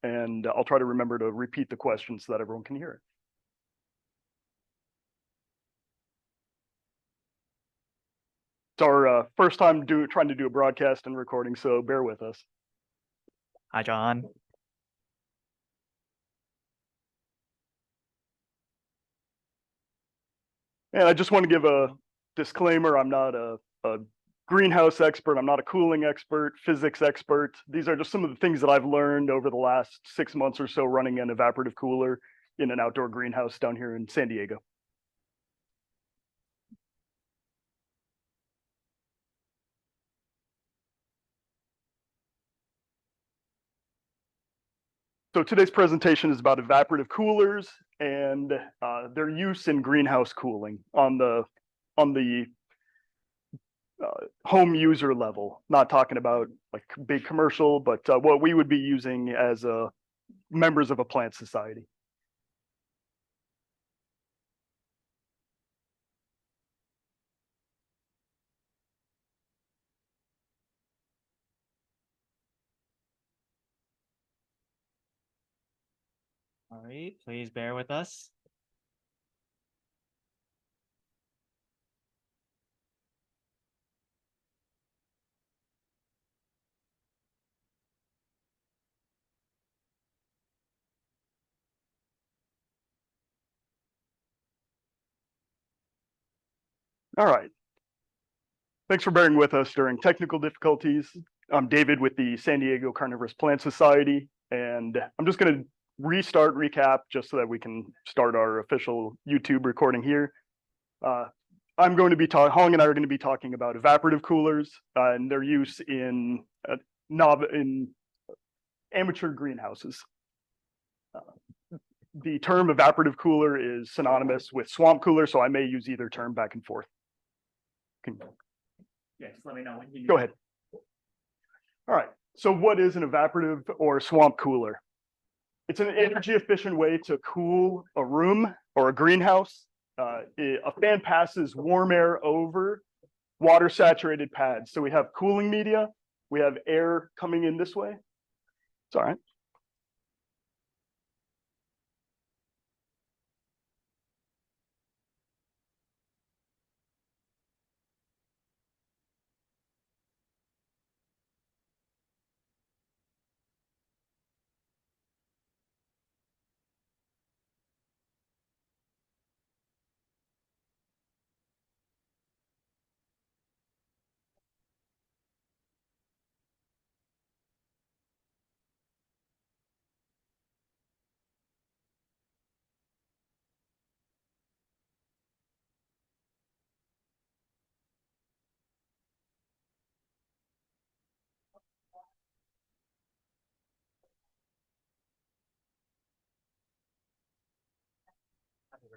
and I'll try to remember to repeat the question so that everyone can hear it. It's our first time trying to do a broadcast and recording, so bear with us. Hi, John. And I just want to give a disclaimer. I'm not a greenhouse expert. I'm not a cooling expert, physics expert. These are just some of the things that I've learned over the last 6 months or so running an evaporative cooler in an outdoor greenhouse down here in San Diego. So today's presentation is about evaporative coolers and their use in greenhouse cooling on the home user level. Not talking about like big commercial, but what we would be using as members of a plant society. All right, please bear with us. All right. Thanks for bearing with us during technical difficulties. I'm David with the San Diego Carnivorous Plant Society, and I'm just going to recap just so that we can start our official YouTube recording here. I'm going to be Hong and I are going to be talking about evaporative coolers and their use in amateur greenhouses. The term evaporative cooler is synonymous with swamp cooler, so I may use either term back and forth. Yes, let me know when you Go ahead. All right. So what is an evaporative or swamp cooler? It's an energy efficient way to cool a room or a greenhouse. A fan passes warm air over water saturated pads. So we have cooling media. We have air coming in this way. It's all right.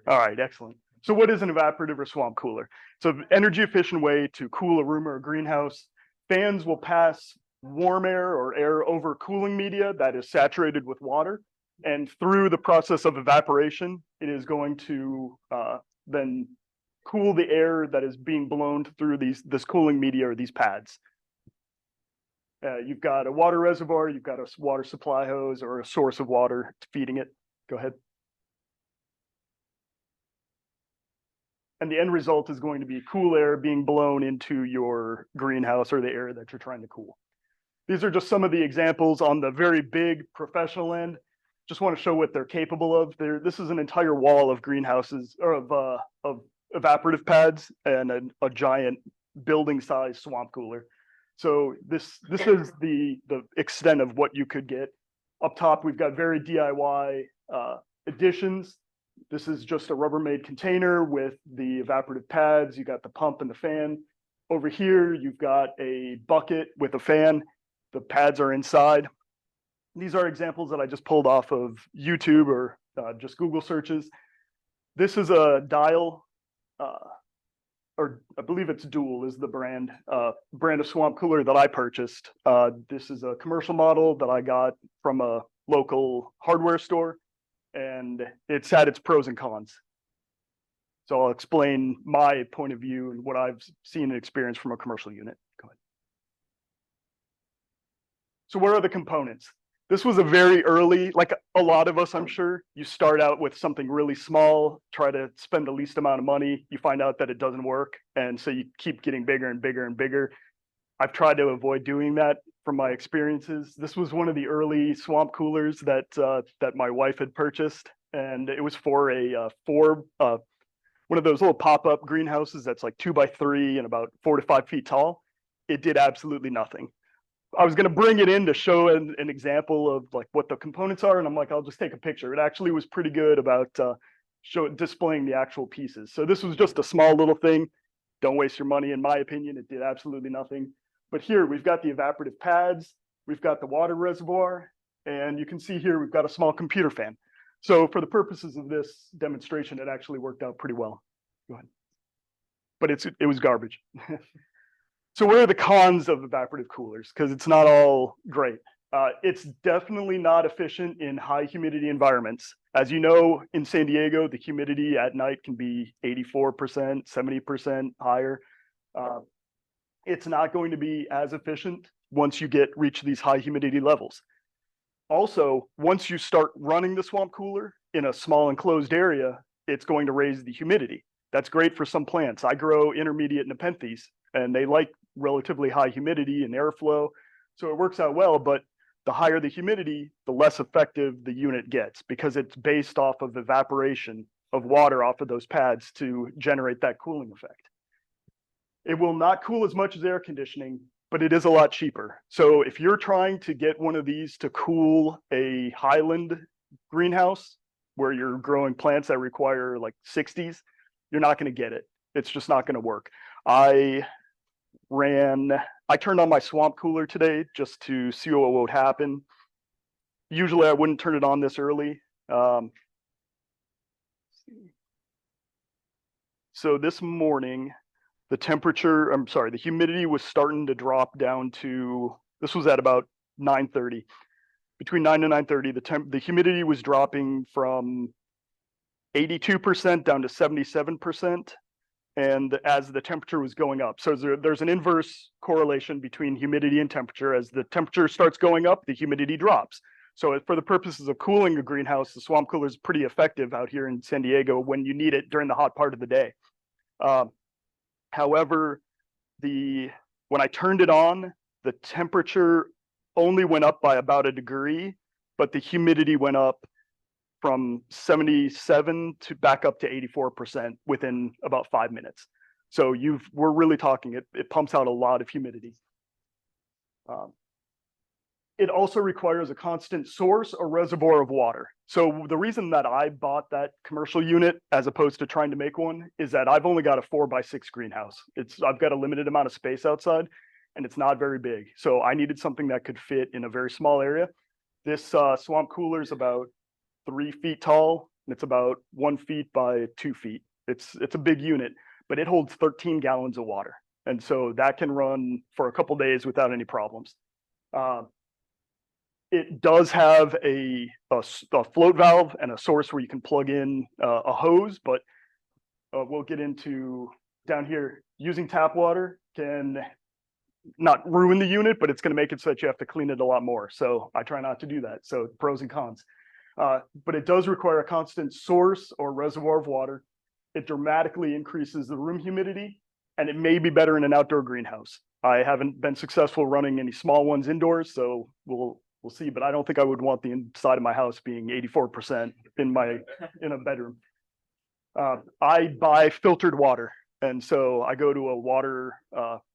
All right, excellent. So what is an evaporative or swamp cooler? It's an energy efficient way to cool a room or a greenhouse. Fans will pass warm air or air over cooling media that is saturated with water. And through the process of evaporation, it is going to then cool the air that is being blown through this cooling media or these pads. You've got a water reservoir, you've got a water supply hose or a source of water feeding it. Go ahead. And the end result is going to be cool air being blown into your greenhouse or the area that you're trying to cool. These are just some of the examples on the very big professional end. Just want to show what they're capable of. This is an entire wall of greenhouses or of evaporative pads and a giant building size swamp cooler. So this is the extent of what you could get. Up top, we've got very DIY additions. This is just a Rubbermaid container with the evaporative pads. You got the pump and the fan. Over here, you've got a bucket with a fan. The pads are inside. These are examples that I just pulled off of YouTube or just Google searches. This is a Dial, or I believe it's Dual is the brand of swamp cooler that I purchased. This is a commercial model that I got from a local hardware store, and it's had its pros and cons. So I'll explain my point of view and what I've seen and experienced from a commercial unit. Go ahead. So what are the components? This was a very early, like a lot of us, I'm sure, you start out with something really small, try to spend the least amount of money, you find out that it doesn't work, and so you keep getting bigger and bigger and bigger. I've tried to avoid doing that from my experiences. This was one of the early swamp coolers that that my wife had purchased, and it was for a one of those little pop-up greenhouses that's like 2x3 and about 4 to 5 feet tall. It did absolutely nothing. I was going to bring it in to show an example of like what the components are, and I'm like, I'll just take a picture. It actually was pretty good about displaying the actual pieces. So this was just a small little thing. Don't waste your money. In my opinion, it did absolutely nothing. But here we've got the evaporative pads, we've got the water reservoir, and you can see here we've got a small computer fan. So for the purposes of this demonstration, it actually worked out pretty well. Go ahead. But it was garbage. So what are the cons of evaporative coolers? Because it's not all great. It's definitely not efficient in high humidity environments. As you know, in San Diego, the humidity at night can be 84%, 70% higher. It's not going to be as efficient once you reach these high humidity levels. Also, once you start running the swamp cooler in a small enclosed area, it's going to raise the humidity. That's great for some plants. I grow intermediate nepenthes, and they like relatively high humidity and airflow. So it works out well, but the higher the humidity, the less effective the unit gets because it's based off of evaporation of water off of those pads to generate that cooling effect. It will not cool as much as air conditioning, but it is a lot cheaper. So if you're trying to get one of these to cool a highland greenhouse where you're growing plants that require like 60s, you're not going to get it. It's just not going to work. I turned on my swamp cooler today just to see what would happen. Usually I wouldn't turn it on this early. So this morning, the humidity was starting to drop down to, this was at about 9:30. Between 9 and 9:30, the humidity was dropping from 82% down to 77%. And as the temperature was going up. So there's an inverse correlation between humidity and temperature. As the temperature starts going up, the humidity drops. So for the purposes of cooling a greenhouse, the swamp cooler is pretty effective out here in San Diego when you need it during the hot part of the day. However, when I turned it on, the temperature only went up by about a degree, but the humidity went up from 77 to back up to 84% within about 5 minutes. So we're really talking, it pumps out a lot of humidity. It also requires a constant source or reservoir of water. So the reason that I bought that commercial unit as opposed to trying to make one is that I've only got a 4x6 greenhouse. I've got a limited amount of space outside and it's not very big. So I needed something that could fit in a very small area. This swamp cooler is about 3 feet tall, and it's about 1 feet by 2 feet. It's a big unit, but it holds 13 gallons of water. And so that can run for a couple days without any problems. It does have a float valve and a source where you can plug in a hose, but we'll get into down here. Using tap water can not ruin the unit, but it's going to make it so that you have to clean it a lot more. So I try not to do that. So pros and cons. But it does require a constant source or reservoir of water. It dramatically increases the room humidity, and it may be better in an outdoor greenhouse. I haven't been successful running any small ones indoors, so we'll see. But I don't think I would want the inside of my house being 84% in a bedroom. I buy filtered water, and so I go to a water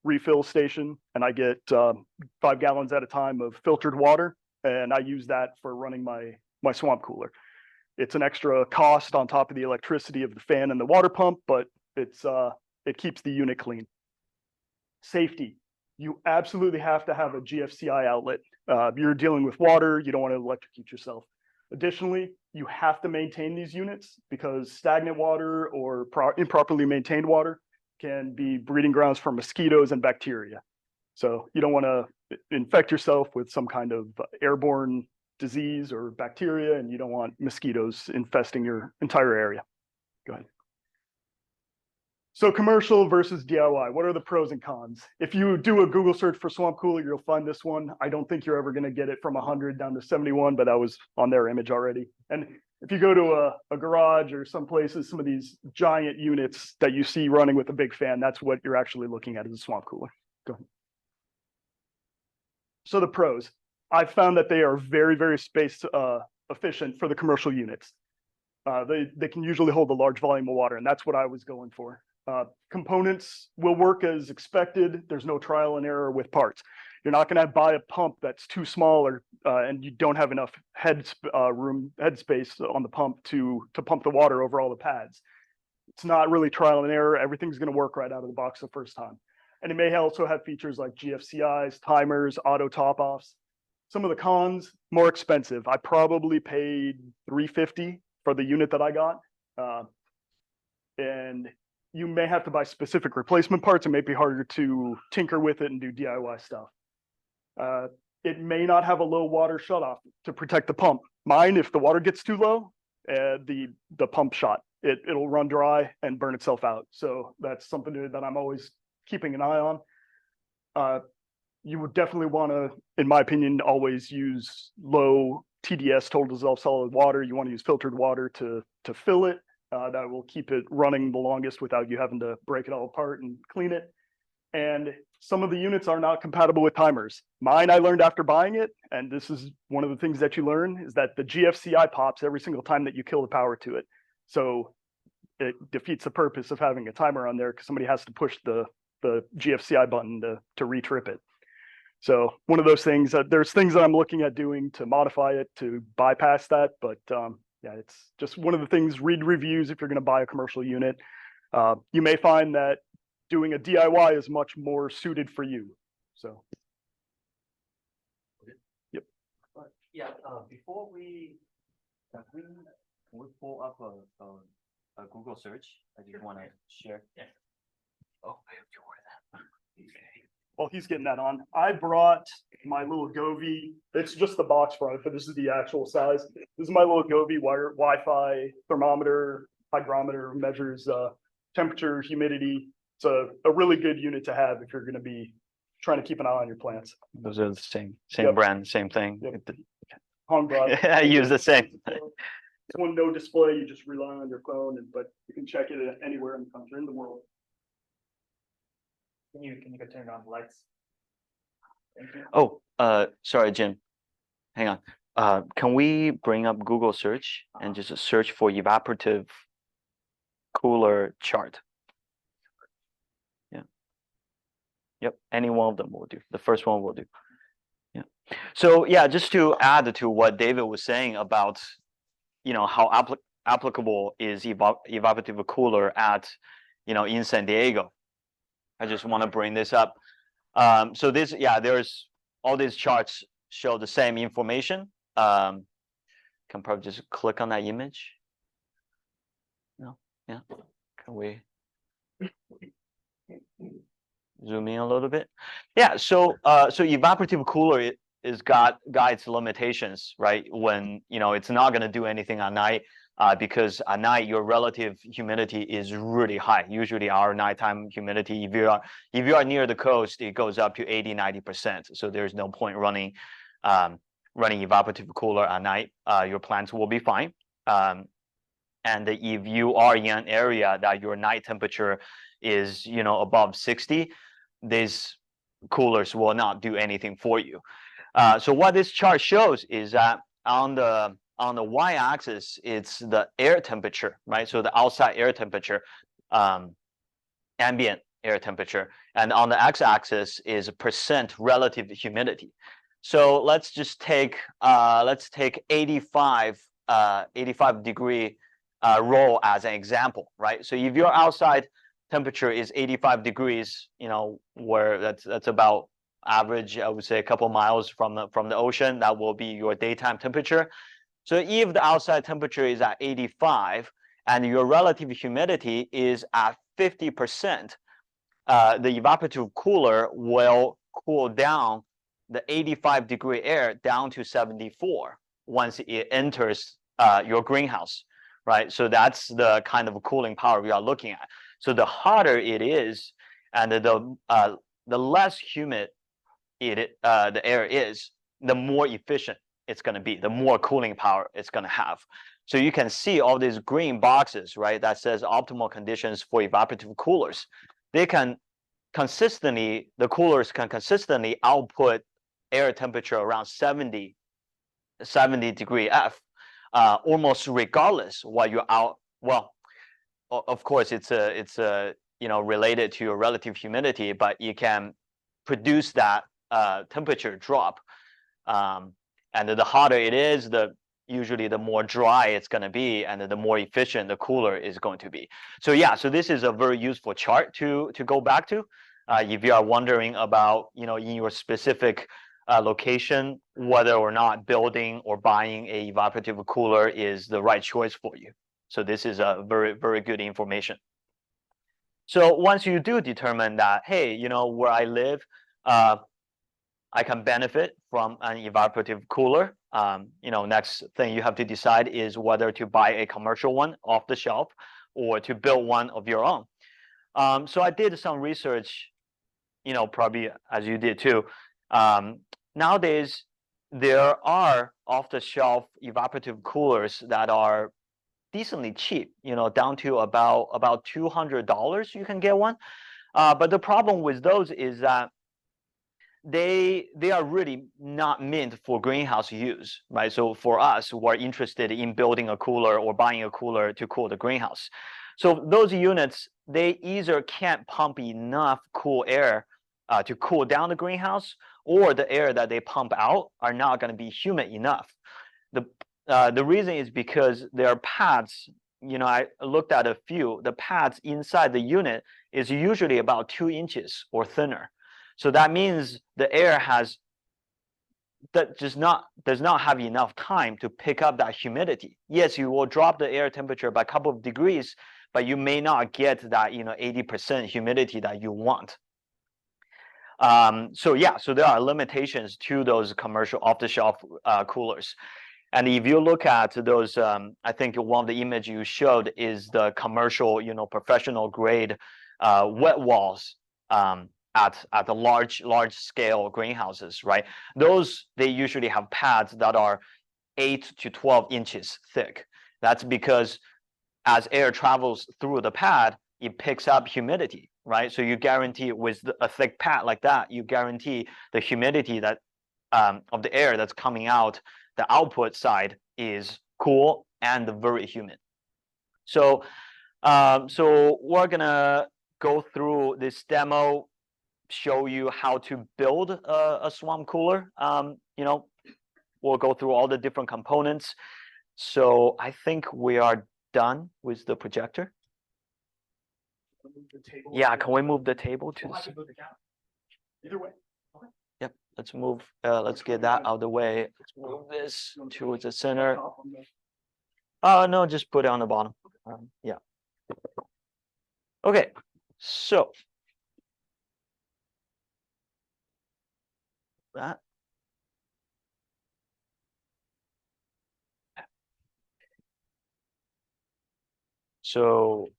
refill station, and I get 5 gallons at a time of filtered water, and I use that for running my swamp cooler. It's an extra cost on top of the electricity of the fan and the water pump, but it keeps the unit clean. Safety. You absolutely have to have a GFCI outlet. You're dealing with water, you don't want to electrocute yourself. Additionally, you have to maintain these units because stagnant water or improperly maintained water can be breeding grounds for mosquitoes and bacteria. So you don't want to infect yourself with some kind of airborne disease or bacteria, and you don't want mosquitoes infesting your entire area. Go ahead. So commercial versus DIY, what are the pros and cons? If you do a Google search for swamp cooler, you'll find this one. I don't think you're ever going to get it from 100 down to 71, but that was on their image already. And if you go to a garage or some places, some of these giant units that you see running with a big fan, that's what you're actually looking at as a swamp cooler. Go ahead. So the pros, I've found that they are very, very space efficient for the commercial units. They can usually hold a large volume of water, and that's what I was going for. Components will work as expected. There's no trial and error with parts. You're not going to buy a pump that's too small or and you don't have enough head space on the pump to pump the water over all the pads. It's not really trial and error. Everything's going to work right out of the box the first time. And it may also have features like GFCIs, timers, auto top-offs. Some of the cons, more expensive. I probably paid $350 for the unit that I got. And you may have to buy specific replacement parts. It may be harder to tinker with it and do DIY stuff. It may not have a low water shutoff to protect the pump. Mine, if the water gets too low, the pump shot, it'll run dry and burn itself out. So that's something that I'm always keeping an eye on. You would definitely want to, in my opinion, always use low TDS, total dissolved solid water. You want to use filtered water to fill it. That will keep it running the longest without you having to break it all apart and clean it. And some of the units are not compatible with timers. Mine, I learned after buying it, and this is one of the things that you learn, is that the GFCI pops every single time that you kill the power to it. So it defeats the purpose of having a timer on there because somebody has to push the GFCI button to retrip it. So one of those things, there's things that I'm looking at doing to modify it to bypass that, but yeah, it's just one of the things. Read reviews if you're going to buy a commercial unit. You may find that doing a DIY is much more suited for you. So, yep. Yeah. Before we pull up a Google search, I just want to share. Yeah. Oh, I have to wear that. Okay. While he's getting that on, I brought my little Govee. It's just the box for it, but this is the actual size. This is my little Govee Wi-Fi thermometer, hygrometer, measures temperature, humidity. It's a really good unit to have if you're going to be trying to keep an eye on your plants. Those are the same Yep. brand, same thing. Yep. Hong brought. I use the same. It's one no display. You just rely on your phone, but you can check it anywhere in the country, in the world. Can you go turn on the lights? Thank you. Oh, sorry, Jim. Hang on. Can we bring up Google search and just search for evaporative cooler chart? Yeah. Yep. Any one of them will do. The first one will do. Yeah. So yeah, just to add to what David was saying about, how applicable is evaporative cooler at, in San Diego. I just want to bring this up. So there's all these charts show the same information. Can probably just click on that image. No, yeah. Can we zoom in a little bit? Yeah. So evaporative cooler is got its limitations, right? When it's not going to do anything at night. Because at night your relative humidity is really high. Usually our nighttime humidity, if you are near the coast, it goes up to 80–90%. So there's no point running evaporative cooler at night. Your plants will be fine. And if you are in an area that your night temperature is above 60, these coolers will not do anything for you. So what this chart shows is that on the y-axis, it's the air temperature, right? So the outside air temperature, ambient air temperature, and on the x-axis is percent relative humidity. So let's just take 85 degree roll as an example, right? So if your outside temperature is 85 degrees, where that's about average, I would say a couple miles from the ocean, that will be your daytime temperature. So if the outside temperature is at 85 and your relative humidity is at 50%, the evaporative cooler will cool down the 85 degree air down to 74 once it enters your greenhouse, right? So that's the kind of cooling power we are looking at. So the hotter it is, and the less humid the air is, the more efficient it's going to be, the more cooling power it's going to have. So you can see all these green boxes, right? That says optimal conditions for evaporative coolers. They can consistently, the coolers can consistently output air temperature around 70 degree F, almost regardless while you're out. Well, of course, it's related to your relative humidity, but you can produce that temperature drop. And the hotter it is, usually the more dry it's going to be, and the more efficient the cooler is going to be. So yeah, so this is a very useful chart to go back to if you are wondering about, in your specific location, whether or not building or buying a evaporative cooler is the right choice for you. So this is a very, very good information. So once you do determine that, hey, where I live, I can benefit from an evaporative cooler. Next thing you have to decide is whether to buy a commercial one off the shelf or to build one of your own. So I did some research, probably as you did too. Nowadays, there are off-the-shelf evaporative coolers that are decently cheap, down to about $200 you can get one. But the problem with those is that they are really not meant for greenhouse use, right? So for us who are interested in building a cooler or buying a cooler to cool the greenhouse, so those units, they either can't pump enough cool air to cool down the greenhouse, or the air that they pump out are not going to be humid enough. The reason is because there are pads. I looked at a few. The pads inside the unit is usually about 2 inches or thinner. So that means the air does not have enough time to pick up that humidity. Yes, you will drop the air temperature by a couple of degrees, but you may not get that 80% humidity that you want. So there are limitations to those commercial off-the-shelf coolers. And if you look at those, I think one of the image you showed is the commercial, professional grade wet walls at the large scale greenhouses, right? Those, they usually have pads that are 8 to 12 inches thick. That's because as air travels through the pad, it picks up humidity, right? So you guarantee with a thick pad like that, you guarantee the humidity that of the air that's coming out the output side is cool and very humid. So we're gonna go through this demo, show you how to build a swamp cooler. We'll go through all the different components. So I think we are done with the projector. Yeah, can we move the table to the side? Either way. Yep, let's move, let's get that out of the way. Let's move this to the center. No, just put it on the bottom. Yeah. Okay, so that. So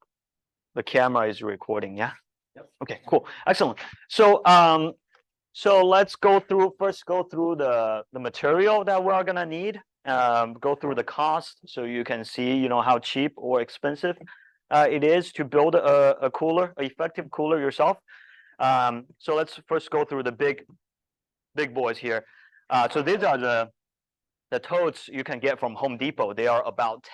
the camera is recording, yeah? Yep. Okay, cool, excellent. So so let's go through the material that we're gonna need, go through the cost so you can see, how cheap or expensive it is to build a cooler, an effective cooler yourself. So let's first go through the big boys here. So these are the totes you can get from Home Depot. They are about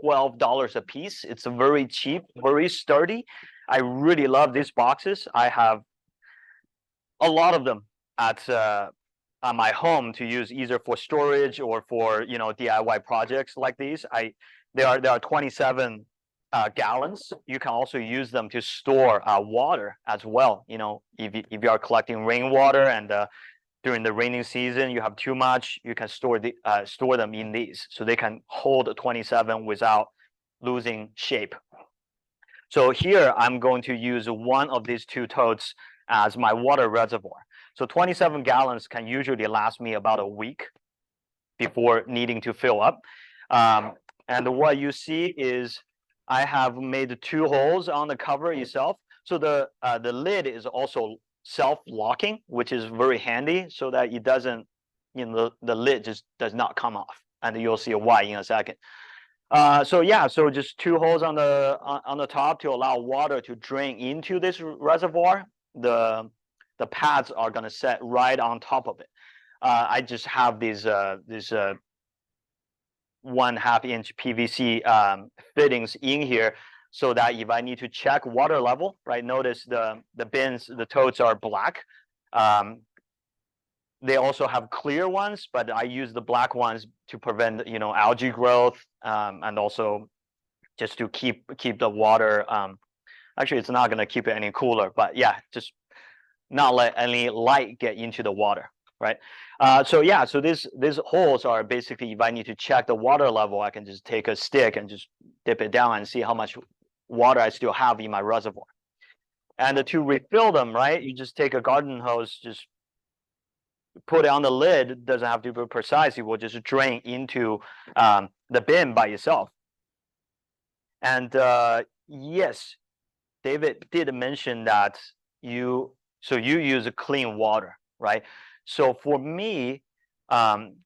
$12 a piece. It's very cheap, very sturdy. I really love these boxes. I have a lot of them at my home to use either for storage or for DIY projects like these. There are 27 gallons. You can also use them to store water as well. If you are collecting rainwater and during the raining season you have too much, you can store them in these, so they can hold 27 without losing shape. So here I'm going to use one of these two totes as my water reservoir. So 27 gallons can usually last me about a week before needing to fill up. And what you see is I have made 2 holes on the cover itself. So the lid is also self-locking, which is very handy so that it doesn't, the lid just does not come off, and you'll see why in a second. So yeah, so just 2 holes on the top to allow water to drain into this reservoir. The pads are gonna set right on top of it. I just have these 1/2 inch PVC fittings in here so that if I need to check water level, right? Notice the bins, the totes are black. They also have clear ones, but I use the black ones to prevent, algae growth, and also just to keep the water. Actually, it's not going to keep it any cooler, but yeah, just not let any light get into the water, right? So yeah, so these holes are basically, if I need to check the water level, I can just take a stick and just dip it down and see how much water I still have in my reservoir. And to refill them, right, you just take a garden hose, just put it on the lid. It doesn't have to be precise. It will just drain into the bin by itself. And yes, David did mention that you use clean water, right? So for me,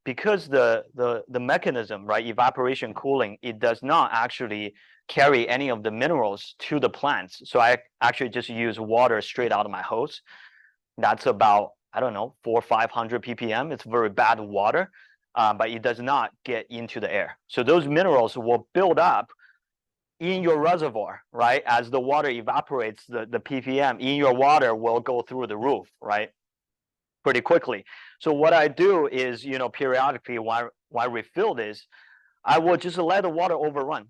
because the mechanism, right, evaporation cooling, it does not actually carry any of the minerals to the plants. So I actually just use water straight out of my hose. That's about, I don't know, 400 or 500 ppm. It's very bad water, but it does not get into the air. So those minerals will build up in your reservoir, right? As the water evaporates, the ppm in your water will go through the roof, right? Pretty quickly. So what I do is, periodically when I refill this, I will just let the water overrun.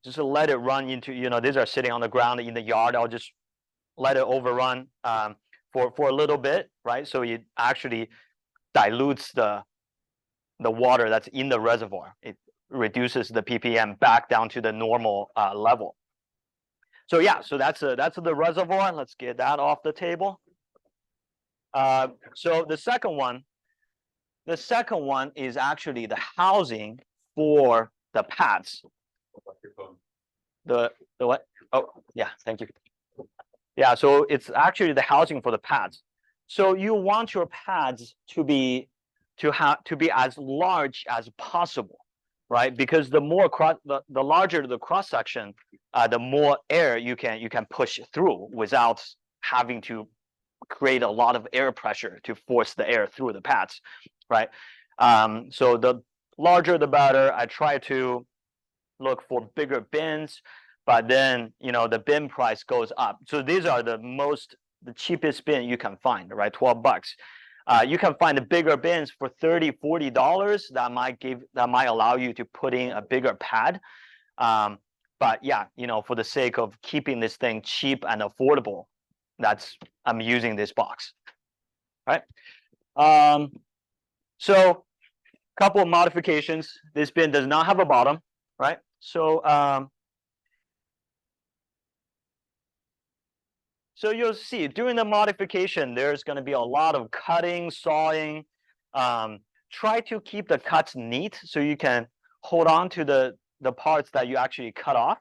Just let it run into, these are sitting on the ground in the yard. I'll just let it overrun for a little bit, right? So it actually dilutes the water that's in the reservoir. It reduces the ppm back down to the normal level. So yeah, so that's the reservoir. Let's get that off the table. So the second one is actually the housing for the pads. The what? Oh yeah, thank you. Yeah, so it's actually the housing for the pads. So you want your pads to be as large as possible, right? Because the larger the cross section, the more air you can push through without having to create a lot of air pressure to force the air through the pads, right? So the larger the better. I try to look for bigger bins, but then the bin price goes up. So these are the cheapest bin you can find, right? $12. You can find the bigger bins for $30, $40. That might allow you to put in a bigger pad. But yeah, for the sake of keeping this thing cheap and affordable, I'm using this box, right? So couple of modifications. This bin does not have a bottom, right? So so you'll see during the modification, there's going to be a lot of cutting, sawing. Try to keep the cuts neat so you can hold on to the parts that you actually cut off,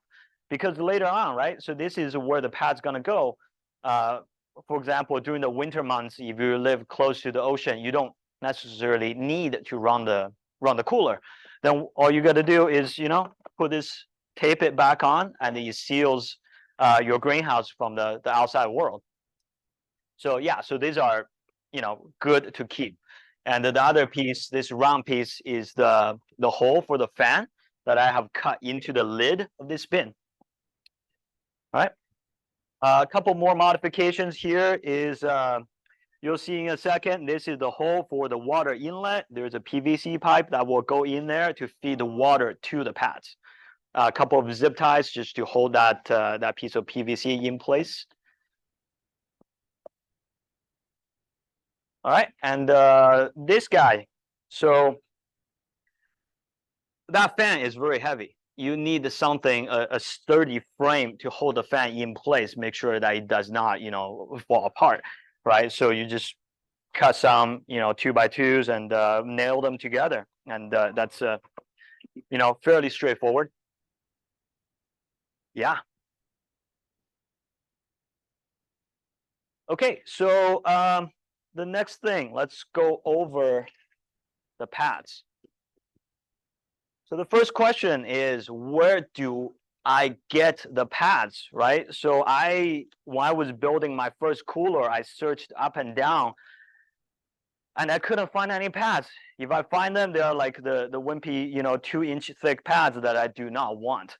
because later on, right? So this is where the pad's going to go. For example, during the winter months, if you live close to the ocean, you don't necessarily need to run the cooler. Then all you got to do is put this, tape it back on, and it seals your greenhouse from the outside world. So yeah, so these are good to keep. And the other piece, this round piece, is the hole for the fan that I have cut into the lid of this bin. All right. A couple more modifications here is you'll see in a second. This is the hole for the water inlet. There's a PVC pipe that will go in there to feed the water to the pads. A couple of zip ties just to hold that piece of PVC in place. All right, and this guy. So that fan is very heavy. You need something, a sturdy frame to hold the fan in place, make sure that it does not, fall apart, right? So you just cut some, 2x2s and nail them together, and that's fairly straightforward. Yeah. Okay, so the next thing, let's go over the pads. So the first question is, where do I get the pads, right? So when I was building my first cooler, I searched up and down and I couldn't find any pads. If I find them, they are like the wimpy, 2-inch thick pads that I do not want,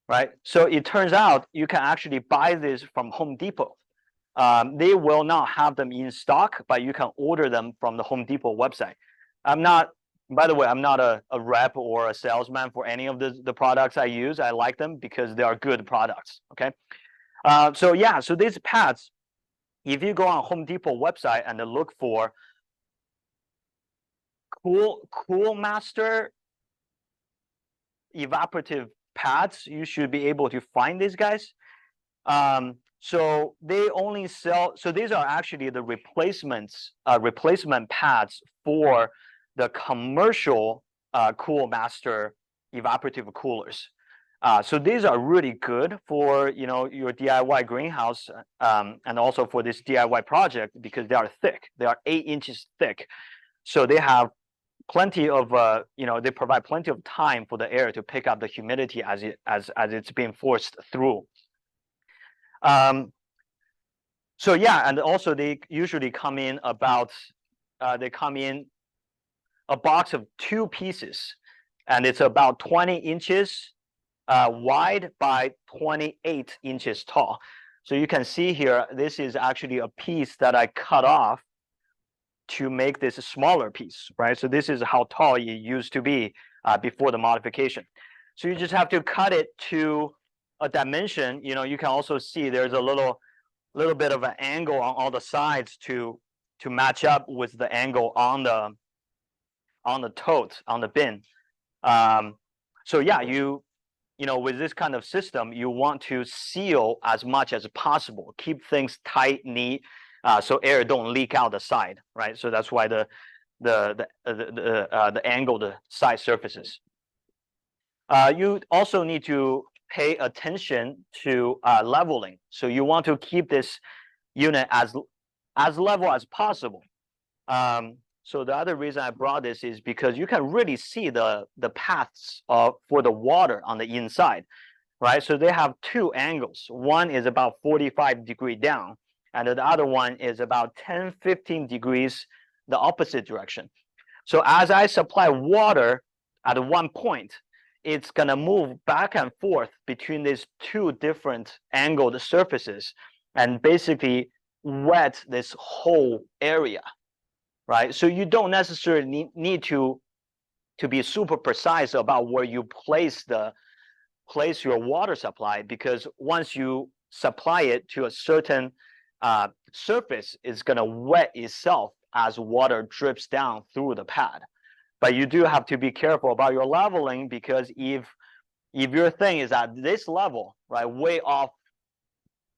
right? So it turns out you can actually buy this from Home Depot. They will not have them in stock, but you can order them from the Home Depot website. By the way, I'm not a rep or a salesman for any of the products I use. I like them because they are good products, okay? So these pads, if you go on Home Depot website and look for Cool Master evaporative pads, you should be able to find these guys. So they only sell, so these are actually the replacement pads for the commercial Cool Master evaporative coolers. So these are really good for your DIY greenhouse and also for this DIY project because they are thick. They are 8 inches thick. So they have plenty of they provide plenty of time for the air to pick up the humidity as it's being forced through. So yeah, and also they usually come in about they come in a box of 2 pieces, and it's about 20 inches wide by 28 inches tall. So you can see here, this is actually a piece that I cut off to make this a smaller piece, right? So this is how tall it used to be before the modification. So you just have to cut it to a dimension. You can also see there's a little bit of an angle on all the sides to match up with the angle on the tote, on the bin. So yeah, with this kind of system, you want to seal as much as possible, keep things tight, neat, so air don't leak out the side, right? So that's why the angled side surfaces. You also need to pay attention to leveling. So you want to keep this unit as level as possible. So the other reason I brought this is because you can really see the paths for the water on the inside, right? So they have 2 angles. One is about 45 degrees down, and the other one is about 10-15 degrees the opposite direction. So as I supply water at one point, it's going to move back and forth between these 2 different angled surfaces and basically wet this whole area, right? So you don't necessarily need to be super precise about where you place your water supply, because once you supply it to a certain surface, it's going to wet itself as water drips down through the pad. But you do have to be careful about your leveling, because if your thing is at this level, right, way off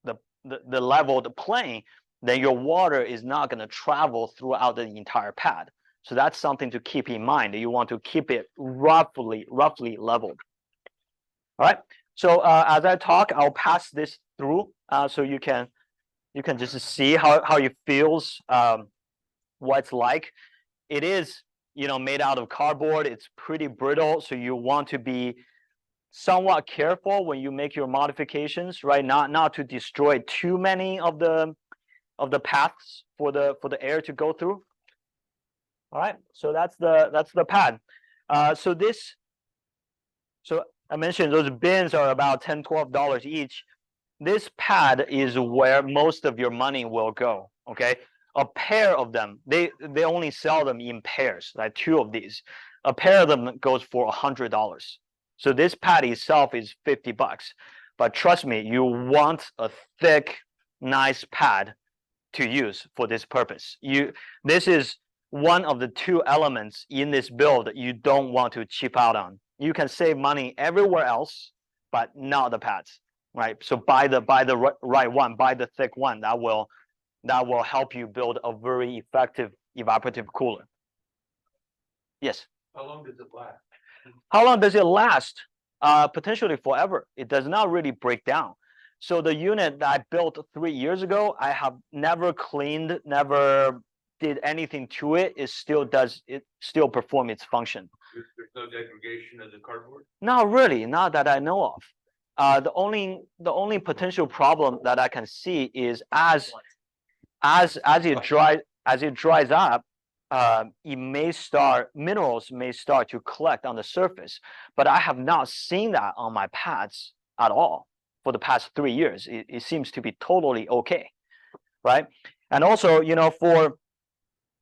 the level of the plane, then your water is not going to travel throughout the entire pad. So that's something to keep in mind. You want to keep it roughly leveled. All right. So as I talk, I'll pass this through so you can just see how it feels, what it's like. It is made out of cardboard. It's pretty brittle, so you want to be somewhat careful when you make your modifications, right? Not to destroy too many of the paths for the air to go through. All right, so that's the pad. So I mentioned those bins are about $10-12 each. This pad is where most of your money will go. Okay, a pair of them, they only sell them in pairs, like 2 of these. A pair of them goes for $100. So this pad itself is $50. But trust me, you want a thick, nice pad to use for this purpose. This is one of the 2 elements in this build that you don't want to cheap out on. You can save money everywhere else, but not the pads, right? So buy the right one, buy the thick one. That will help you build a very effective evaporative cooler. Yes. How long does it last? How long does it last? potentially forever. It does not really break down. So the unit that I built 3 years ago, I have never cleaned, never did anything to it. It still perform its function. There's no degradation of the cardboard? Not really, not that I know of. The only potential problem that I can see is as it dries up, minerals may start to collect on the surface, but I have not seen that on my pads at all for the past 3 years. It seems to be totally okay, right? And also, for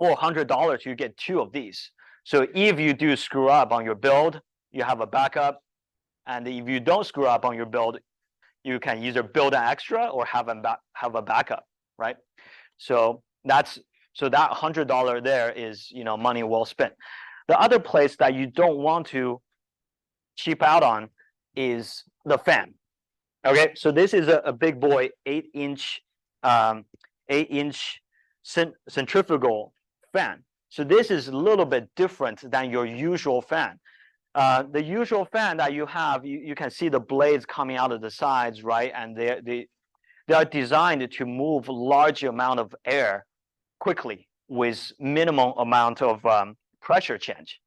$400, you get 2 of these. So if you do screw up on your build, you have a backup. And if you don't screw up on your build, you can either build an extra or have a backup, right? So that $100 there is, money well spent. The other place that you don't want to cheap out on is the fan. Okay, so this is a big boy 8-inch centrifugal fan. So this is a little bit different than your usual fan. The usual fan that you have, you can see the blades coming out of the sides, right? And they are designed to move large amount of air quickly with minimum amount of pressure change.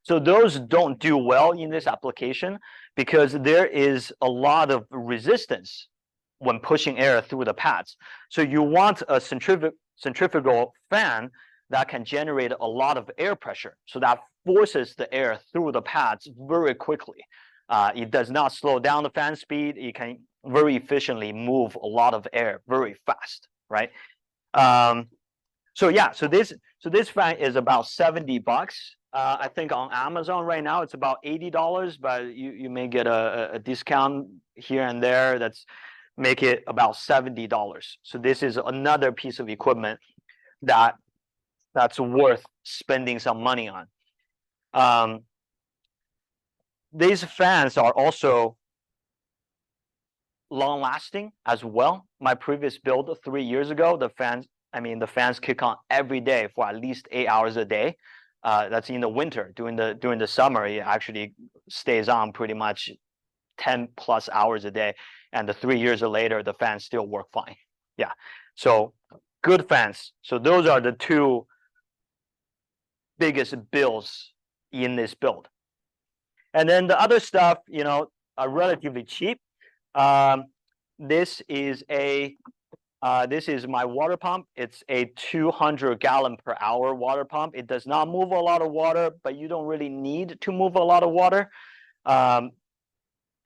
So those don't do well in this application because there is a lot of resistance when pushing air through the pads. So you want a centrifugal fan that can generate a lot of air pressure. So that forces the air through the pads very quickly. It does not slow down the fan speed. It can very efficiently move a lot of air very fast, right? So this fan is about $70. I think on Amazon right now it's about $80, but you may get a discount here and there that's make it about $70. So this is another piece of equipment that's worth spending some money on. These fans are also long lasting as well. My previous build 3 years ago, the fans kick on every day for at least 8 hours a day. That's in the winter. During the summer, it actually stays on pretty much 10 plus hours a day. And the 3 years later, the fans still work fine. Yeah, so good fans. So those are the 2 biggest bills in this build. And then the other stuff, are relatively cheap. This is my water pump. It's a 200 gallon per hour water pump. It does not move a lot of water, but you don't really need to move a lot of water.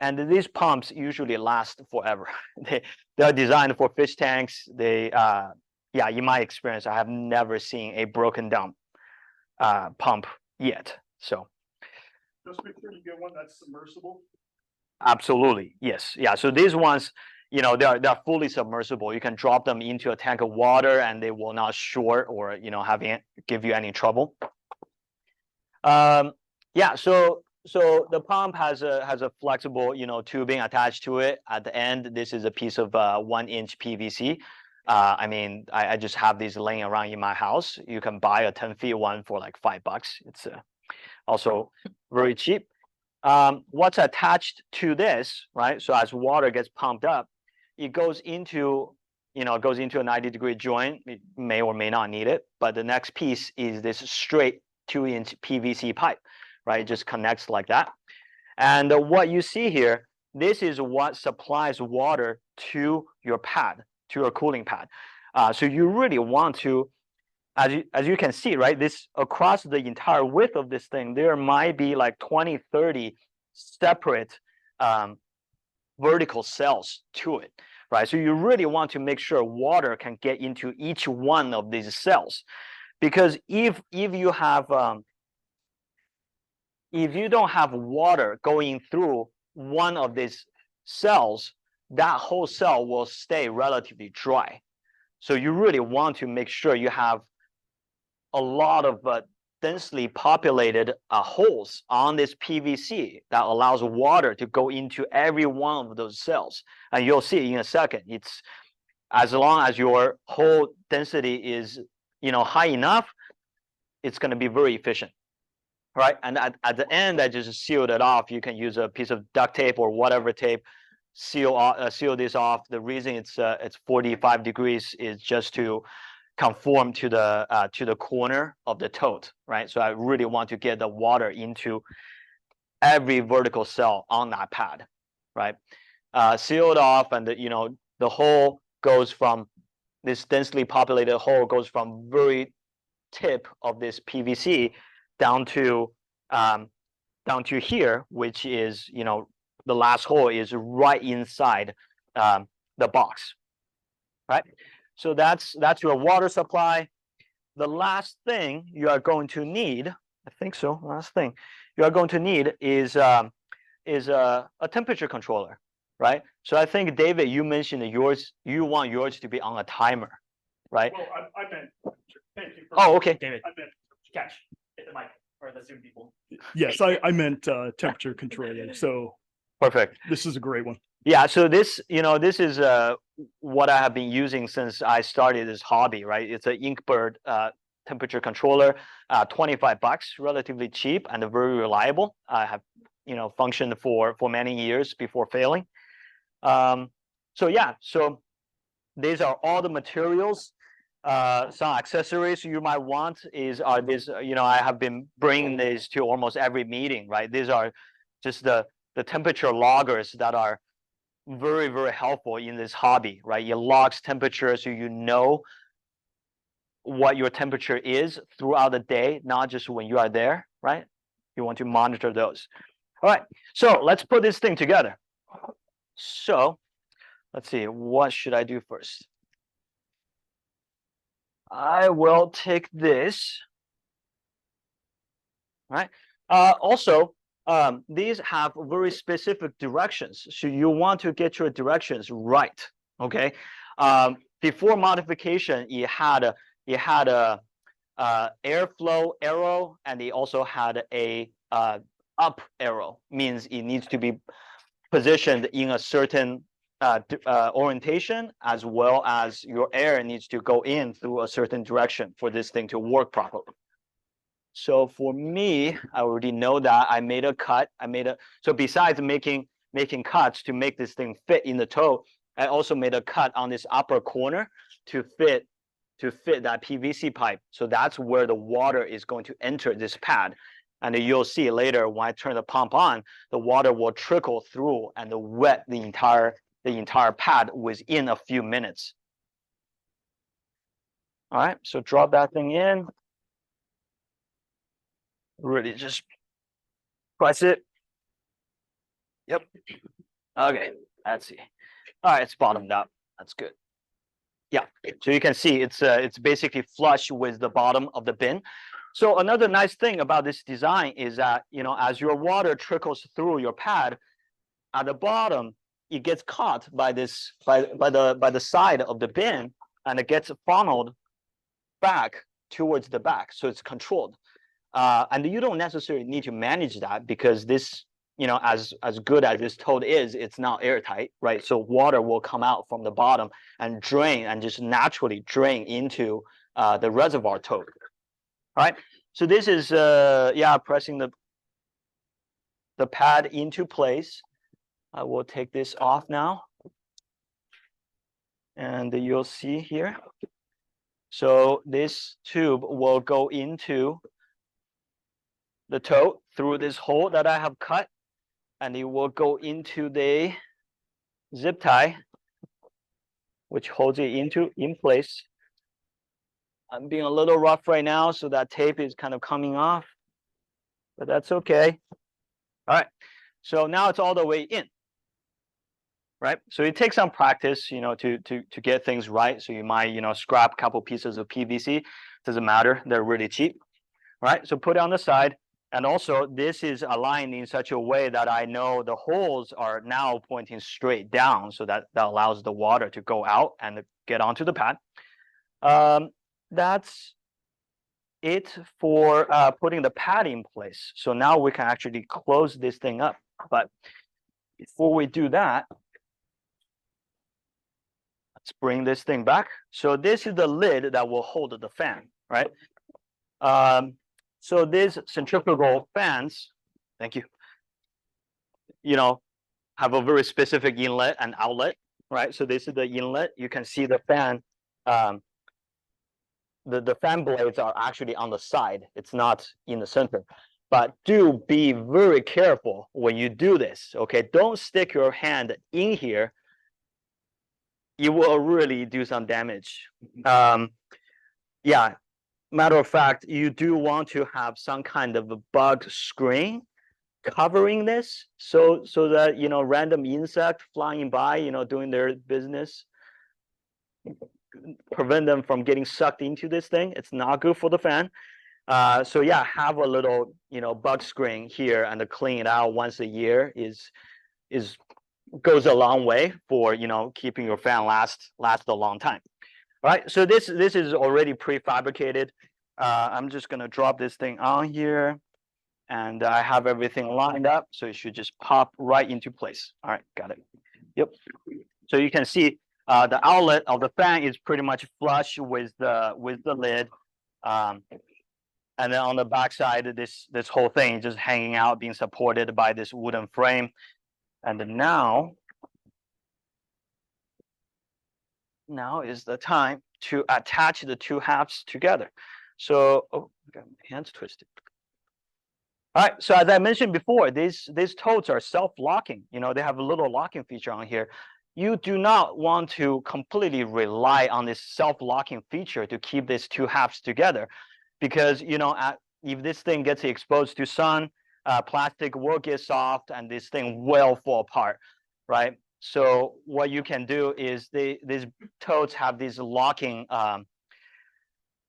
And these pumps usually last forever. They are designed for fish tanks. In my experience, I have never seen a broken down pump yet. So Just make sure you get one that's submersible. absolutely, yes, yeah. So these ones, they're fully submersible. You can drop them into a tank of water, and they will not short or give you any trouble. So the pump has a flexible tubing attached to it. At the end, this is a piece of 1-inch PVC. I just have these laying around in my house. You can buy a 10 feet one for like $5. It's also very cheap. What's attached to this, right? So as water gets pumped up, it goes into a 90-degree joint. It may or may not need it, but the next piece is this straight 2-inch PVC pipe, right? It just connects like that. And what you see here, this is what supplies water to your pad, to your cooling pad. So you really want to, as you can see, right, this across the entire width of this thing, there might be like 20, 30 separate vertical cells to it, right? So you really want to make sure water can get into each one of these cells, because if you don't have water going through one of these cells, that whole cell will stay relatively dry. So you really want to make sure you have a lot of densely populated holes on this PVC that allows water to go into every one of those cells. And you'll see in a second, it's as long as your hole density is high enough, it's going to be very efficient, right? And at the end, I just sealed it off. You can use a piece of duct tape or whatever tape, seal this off. The reason it's 45 degrees is just to conform to the corner of the tote, right? So I really want to get the water into every vertical cell on that pad, right? Sealed off, and the hole goes from this densely populated hole goes from very tip of this PVC down to here, which is the last hole is right inside the box, right? So that's your water supply. The last thing you are going to need, I think so. Last thing you are going to need is a temperature controller, right? So I think David, you mentioned that you want yours to be on a timer, right? Well, I meant, thank you. Oh, okay. David, I meant, catch, hit the mic for the Zoom people. yes, I meant temperature controller. So Perfect. this is a great one. Yeah, so this is what I have been using since I started this hobby, right? It's an Inkbird temperature controller, $25, relatively cheap and very reliable. I have functioned for many years before failing. So yeah, so these are all the materials. Some accessories you might want are these, I have been bringing these to almost every meeting, right? These are just the temperature loggers that are very, very helpful in this hobby, right? It logs temperature so you know what your temperature is throughout the day, not just when you are there, right? You want to monitor those. All right, so let's put this thing together. So let's see, what should I do first? I will take this, right? Also, these have very specific directions, so you want to get your directions right. Okay. Before modification, it had a airflow arrow, and it also had a up arrow. Means it needs to be positioned in a certain orientation, as well as your air needs to go in through a certain direction for this thing to work properly. So for me, I already know that I made a cut. So besides making cuts to make this thing fit in the toe, I also made a cut on this upper corner to fit that PVC pipe. So that's where the water is going to enter this pad. And you'll see later when I turn the pump on, the water will trickle through and wet the entire pad within a few minutes. All right, so drop that thing in. Really just press it. Yep. Okay, let's see. All right, it's bottomed up. That's good. Yeah, so you can see it's basically flush with the bottom of the bin. So another nice thing about this design is that as your water trickles through your pad, at the bottom it gets caught by the side of the bin, and it gets funneled back towards the back, so it's controlled. And you don't necessarily need to manage that, because this, as good as this tote is, it's not airtight, right? So water will come out from the bottom and drain, and just naturally drain into the reservoir tote. All right. So this is pressing the pad into place. I will take this off now, and you'll see here. So this tube will go into the tote through this hole that I have cut, and it will go into the zip tie, which holds it in place. I'm being a little rough right now, so that tape is kind of coming off, but that's okay. All right, so now it's all the way in, right? So it takes some practice, to get things right. So you might, scrap a couple pieces of PVC. Doesn't matter, they're really cheap, right? So put it on the side. And also, this is aligned in such a way that I know the holes are now pointing straight down, so that allows the water to go out and get onto the pad. That's it for putting the pad in place. So now we can actually close this thing up. But before we do that, let's bring this thing back. So this is the lid that will hold the fan, right? So these centrifugal fans, thank you, have a very specific inlet and outlet, right? So this is the inlet. You can see the fan. The fan blades are actually on the side. It's not in the center. But do be very careful when you do this, okay? Don't stick your hand in here. You will really do some damage. Yeah, matter of fact, you do want to have some kind of a bug screen covering this so that random insect flying by, doing their business, prevent them from getting sucked into this thing. It's not good for the fan. So yeah, have a little bug screen here and to clean it out once a year is goes a long way for keeping your fan last a long time. All right, so this is already prefabricated. I'm just gonna drop this thing on here, and I have everything lined up, so it should just pop right into place. All right, got it. Yep. So you can see the outlet of the fan is pretty much flush with the lid. And then on the back side, this whole thing is just hanging out, being supported by this wooden frame. And now is the time to attach the two halves together. So, oh, I got my hands twisted. All right, so as I mentioned before, these totes are self-locking. They have a little locking feature on here. You do not want to completely rely on this self-locking feature to keep these two halves together, because if this thing gets exposed to sun, plastic will get soft and this thing will fall apart, right? So what you can do is these totes have these locking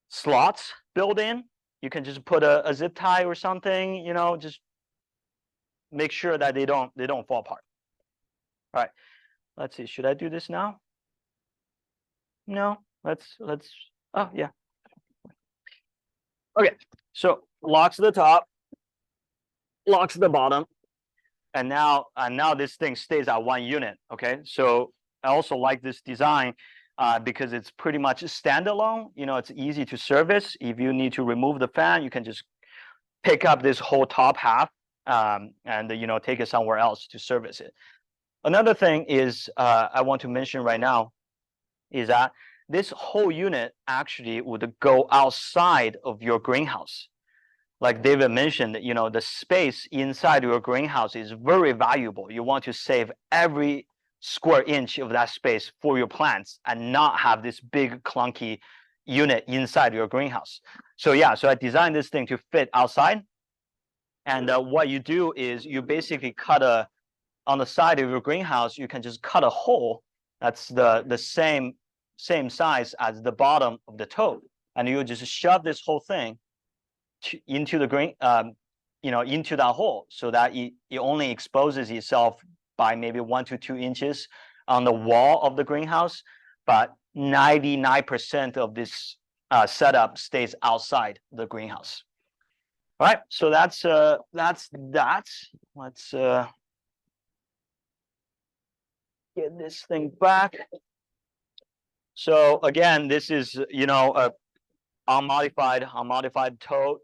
slots built in. You can just put a zip tie or something, just make sure that they don't fall apart. All right, let's see. Should I do this now? No, let's. Oh yeah. Okay, so locks the top, locks the bottom, and now this thing stays at one unit. Okay, so I also like this design because it's pretty much standalone. It's easy to service. If you need to remove the fan, you can just pick up this whole top half and take it somewhere else to service it. Another thing is I want to mention right now is that this whole unit actually would go outside of your greenhouse. Like David mentioned, the space inside your greenhouse is very valuable. You want to save every square inch of that space for your plants and not have this big clunky unit inside your greenhouse. So yeah, so I designed this thing to fit outside. And what you do is you basically on the side of your greenhouse, you can just cut a hole that's the same size as the bottom of the tote, and you just shove this whole thing into the into that hole, so that it only exposes itself by maybe 1 to 2 inches on the wall of the greenhouse, but 99% of this setup stays outside the greenhouse. All right, so that's that. Let's get this thing back. So again, this is a unmodified tote,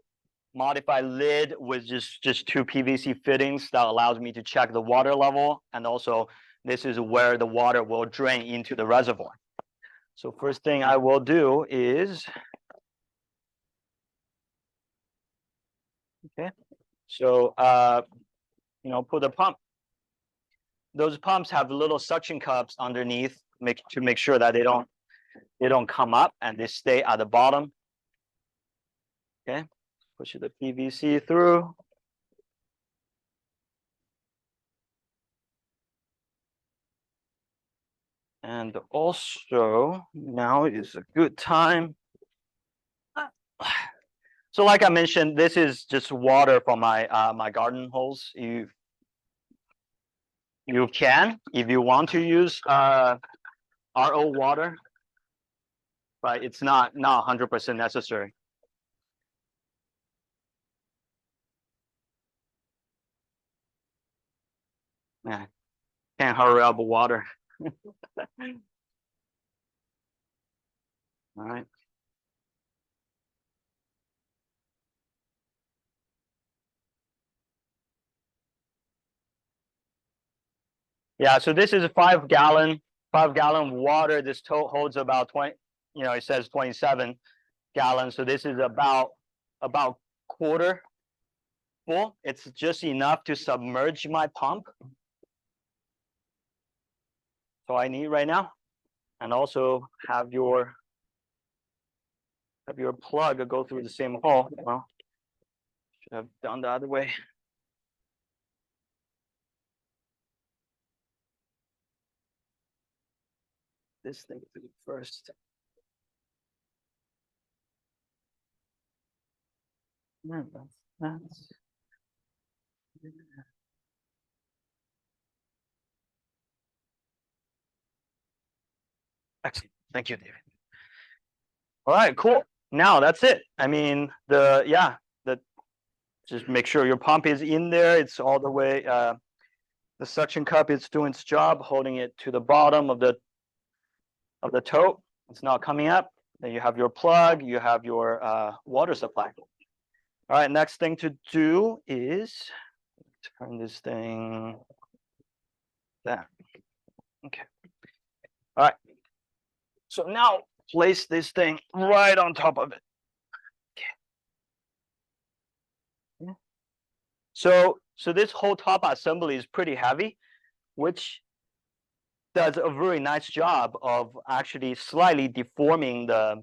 modified lid with just 2 PVC fittings that allows me to check the water level, and also this is where the water will drain into the reservoir. So first thing I will do is, okay, so put a pump. Those pumps have little suction cups underneath to make sure that they don't come up and they stay at the bottom. Okay, push the PVC through. And also now is a good time. So like I mentioned, this is just water from my my garden hose. You can, if you want to use RO water, but it's not 100% necessary. Yeah, can't hurry up with water. All right. Yeah, so this is a 5 gallon water. This tote holds about 20, you know, it says 27 gallons. So this is about quarter full. It's just enough to submerge my pump. So I need right now. And also have your plug go through the same hole. Well, should have done the other way. This thing through first. Yeah, that's excellent. Thank you, David. All right, cool. Now that's it. I mean, just make sure your pump is in there. It's all the way. The suction cup is doing its job, holding it to the bottom of the tote. It's not coming up. Then you have your plug. You have your water supply. All right. Next thing to do is turn this thing down. Okay. All right. So now place this thing right on top of it. Okay. So this whole top assembly is pretty heavy, which does a very nice job of actually slightly deforming the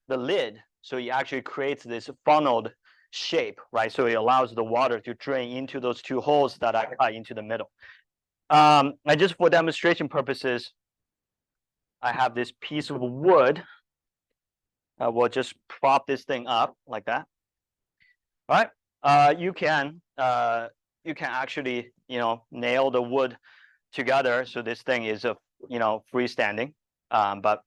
lid. So it actually creates this funneled shape, right? So it allows the water to drain into those two holes that I cut into the middle. And just for demonstration purposes, I have this piece of wood. We'll just prop this thing up like that. All right. You can actually, nail the wood together. So this thing is freestanding. But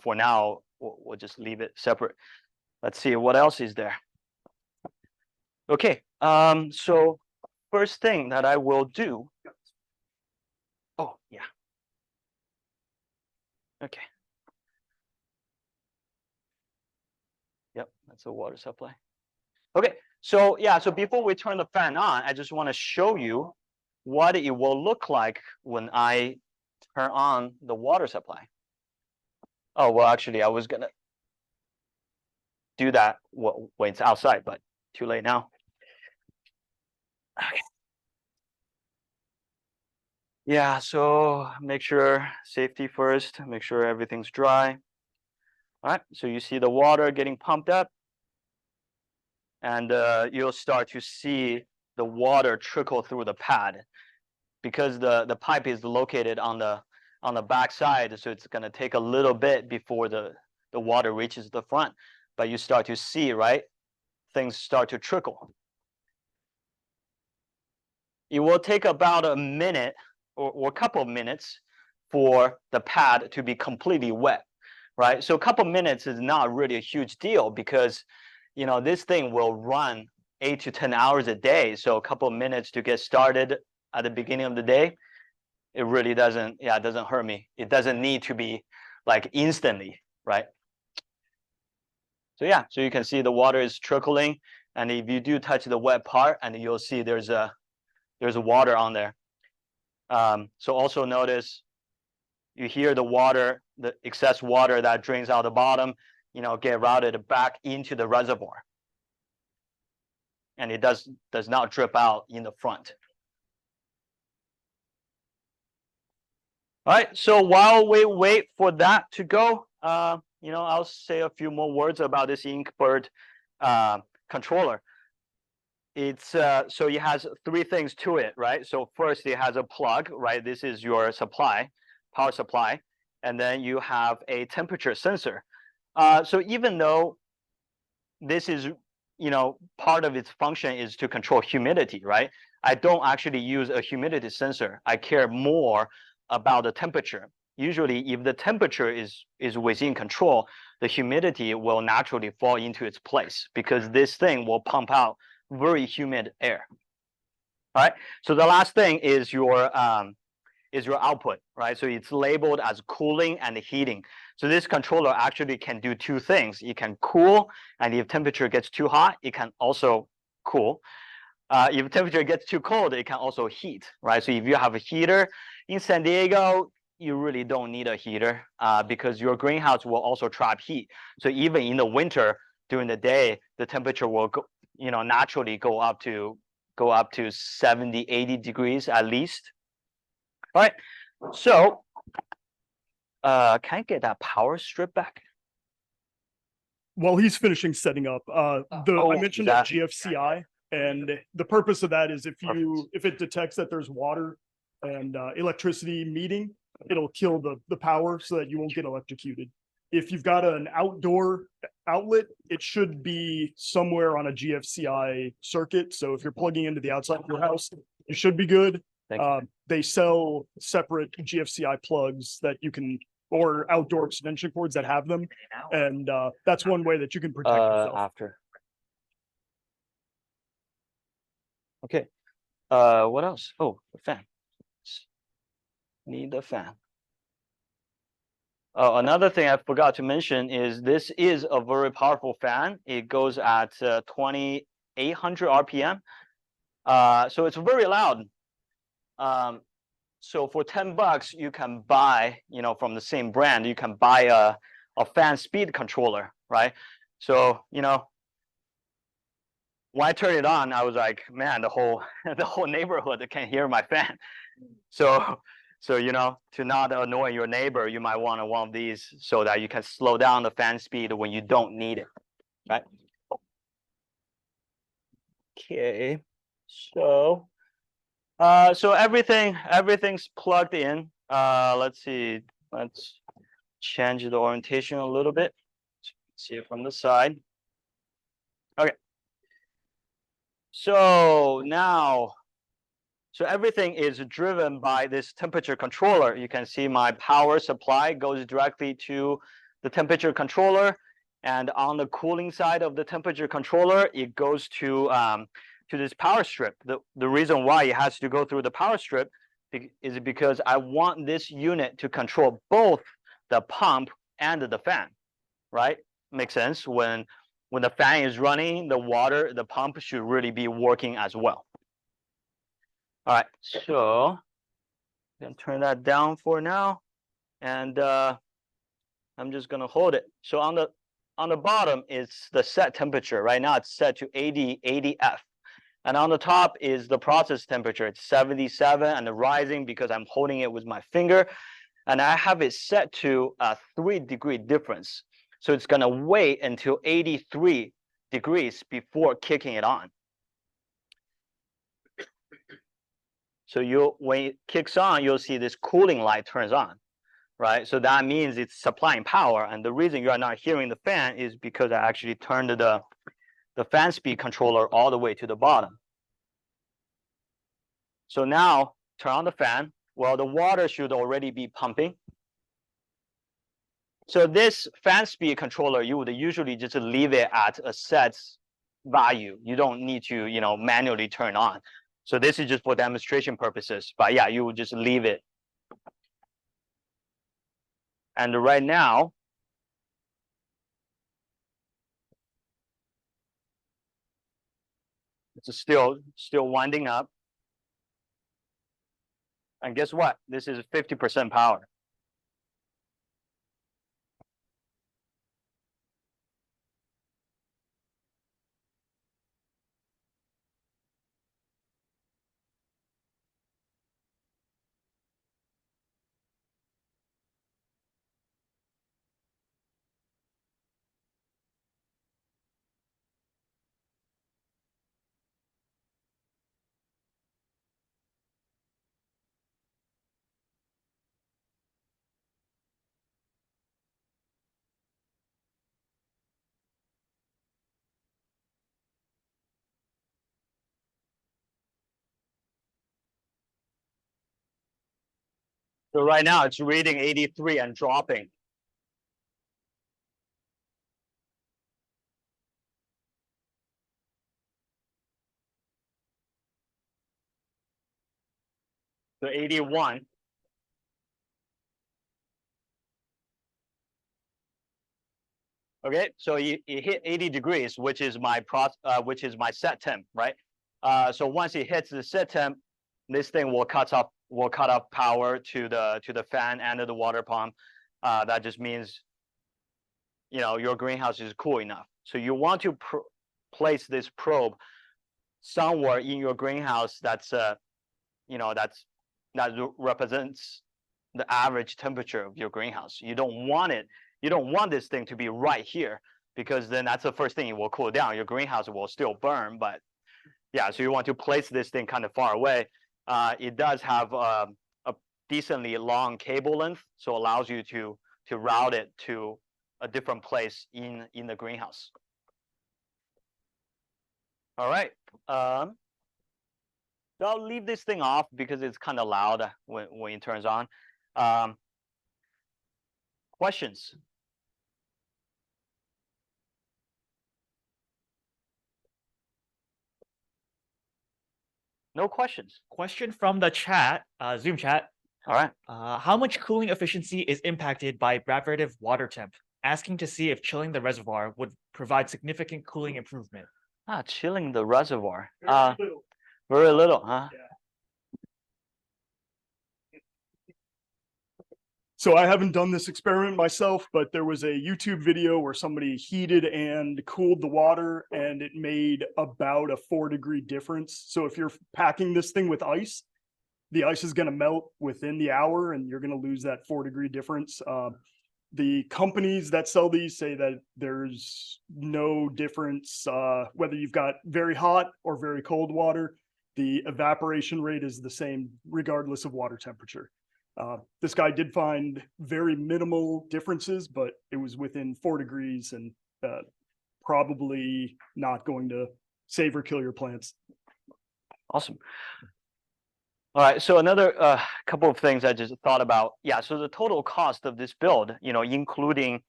for now, we'll just leave it separate. Let's see what else is there. Okay. So first thing that I will do. Oh yeah. Okay. Yep, that's a water supply. Okay, so yeah, so before we turn the fan on, I just want to show you what it will look like when I turn on the water supply. Oh, well, actually, I was gonna do that when it's outside, but too late now. Okay. Yeah, so make sure safety first, make sure everything's dry. All right, so you see the water getting pumped up, and you'll start to see the water trickle through the pad because the pipe is located on the back side, so it's going to take a little bit before the water reaches the front, but you start to see, right, things start to trickle. It will take about a minute or a couple of minutes for the pad to be completely wet, right? So a couple of minutes is not really a huge deal because this thing will run 8 to 10 hours a day. So a couple of minutes to get started at the beginning of the day, it really doesn't hurt me. It doesn't need to be like instantly, right? So yeah, so you can see the water is trickling, and if you do touch the wet part, and you'll see there's a water on there. So also notice you hear the water, the excess water that drains out the bottom, get routed back into the reservoir, and it does not drip out in the front. All right, so while we wait for that to go, I'll say a few more words about this Inkbird controller. It's so it has 3 things to it, right? So first, it has a plug, right? This is your supply, power supply, and then you have a temperature sensor. So even though this is, part of its function is to control humidity, right? I don't actually use a humidity sensor. I care more about the temperature. Usually, if the temperature is within control, the humidity will naturally fall into its place because this thing will pump out very humid air. All right. So the last thing is your output, right? So it's labeled as cooling and heating. So this controller actually can do 2 things. It can cool, and if temperature gets too hot, it can also cool. If temperature gets too cold, it can also heat, right? So if you have a heater in San Diego, you really don't need a heater because your greenhouse will also trap heat. So even in the winter, during the day, the temperature will go, naturally go up to 70, 80 degrees at least. All right. So can I get that power strip back? While he's finishing setting up, I mentioned a that- GFCI, and the purpose of that is if Perfect. if it detects that there's water and electricity meeting, it'll kill the power so that you won't get electrocuted. If you've got an outdoor outlet, it should be somewhere on a GFCI circuit. So if you're plugging into the outside of your house, you should be good. Thank you. They sell separate GFCI plugs that you can, or outdoor extension cords that have them. And that's one way that you can protect yourself. After. Okay. What else? Oh, the fan. Need the fan. Oh, another thing I forgot to mention is this is a very powerful fan. It goes at 2,800 RPM. So it's very loud. So for $10, you can buy, from the same brand, you can buy a fan speed controller, right? So, when I turned it on, I was like, man, the whole neighborhood can hear my fan. So to not annoy your neighbor, you might want one of these so that you can slow down the fan speed when you don't need it, right? Okay, so everything's plugged in. Let's see, let's change the orientation a little bit. See it from the side. Okay. So now, everything is driven by this temperature controller. You can see my power supply goes directly to the temperature controller, and on the cooling side of the temperature controller, it goes to this power strip. The reason why it has to go through the power strip is because I want this unit to control both the pump and the fan, right? Makes sense. When the fan is running, the pump should really be working as well. All right, so I'm gonna turn that down for now, and I'm just gonna hold it. So on the bottom is the set temperature. Right now it's set to 80 F, and on the top is the process temperature. It's 77 and rising because I'm holding it with my finger, and I have it set to a 3-degree difference. So it's gonna wait until 83 degrees before kicking it on. So when it kicks on, you'll see this cooling light turns on, right? So that means it's supplying power. And the reason you are not hearing the fan is because I actually turned the fan speed controller all the way to the bottom. So now turn on the fan. Well, the water should already be pumping. So this fan speed controller, you would usually just leave it at a set value. You don't need to, manually turn on. So this is just for demonstration purposes, but yeah, you would just leave it. And right now, it's still winding up. And guess what? This is 50% power. So right now it's reading 83 and dropping. So 81. Okay, so it hit 80 degrees, which is my set temp, right? So once it hits the set temp, this thing will cut off power to the fan and to the water pump. That just means, you know, your greenhouse is cool enough. So you want to place this probe somewhere in your greenhouse that's you know, that represents the average temperature of your greenhouse. You don't want this thing to be right here, because then that's the first thing it will cool down. Your greenhouse will still burn, but yeah, so you want to place this thing kind of far away. It does have a decently long cable length, so allows you to route it to a different place in the greenhouse. All right. So I'll leave this thing off because it's kind of loud when it turns on. Questions? No questions. Question from the chat, Zoom chat. All right. How much cooling efficiency is impacted by evaporative water temp? Asking to see if chilling the reservoir would provide significant cooling improvement. Chilling the reservoir. Very little. Very little, huh? Yeah. So I haven't done this experiment myself, but there was a YouTube video where somebody heated and cooled the water, and it made about a 4-degree difference. So if you're packing this thing with ice, the ice is going to melt within the hour, and you're going to lose that 4-degree difference. The companies that sell these say that there's no difference whether you've got very hot or very cold water. The evaporation rate is the same regardless of water temperature. This guy did find very minimal differences, but it was within 4 degrees and probably not going to save or kill your plants. Awesome. All right, so another couple of things I just thought about. Yeah, so the total cost of this build, you know, including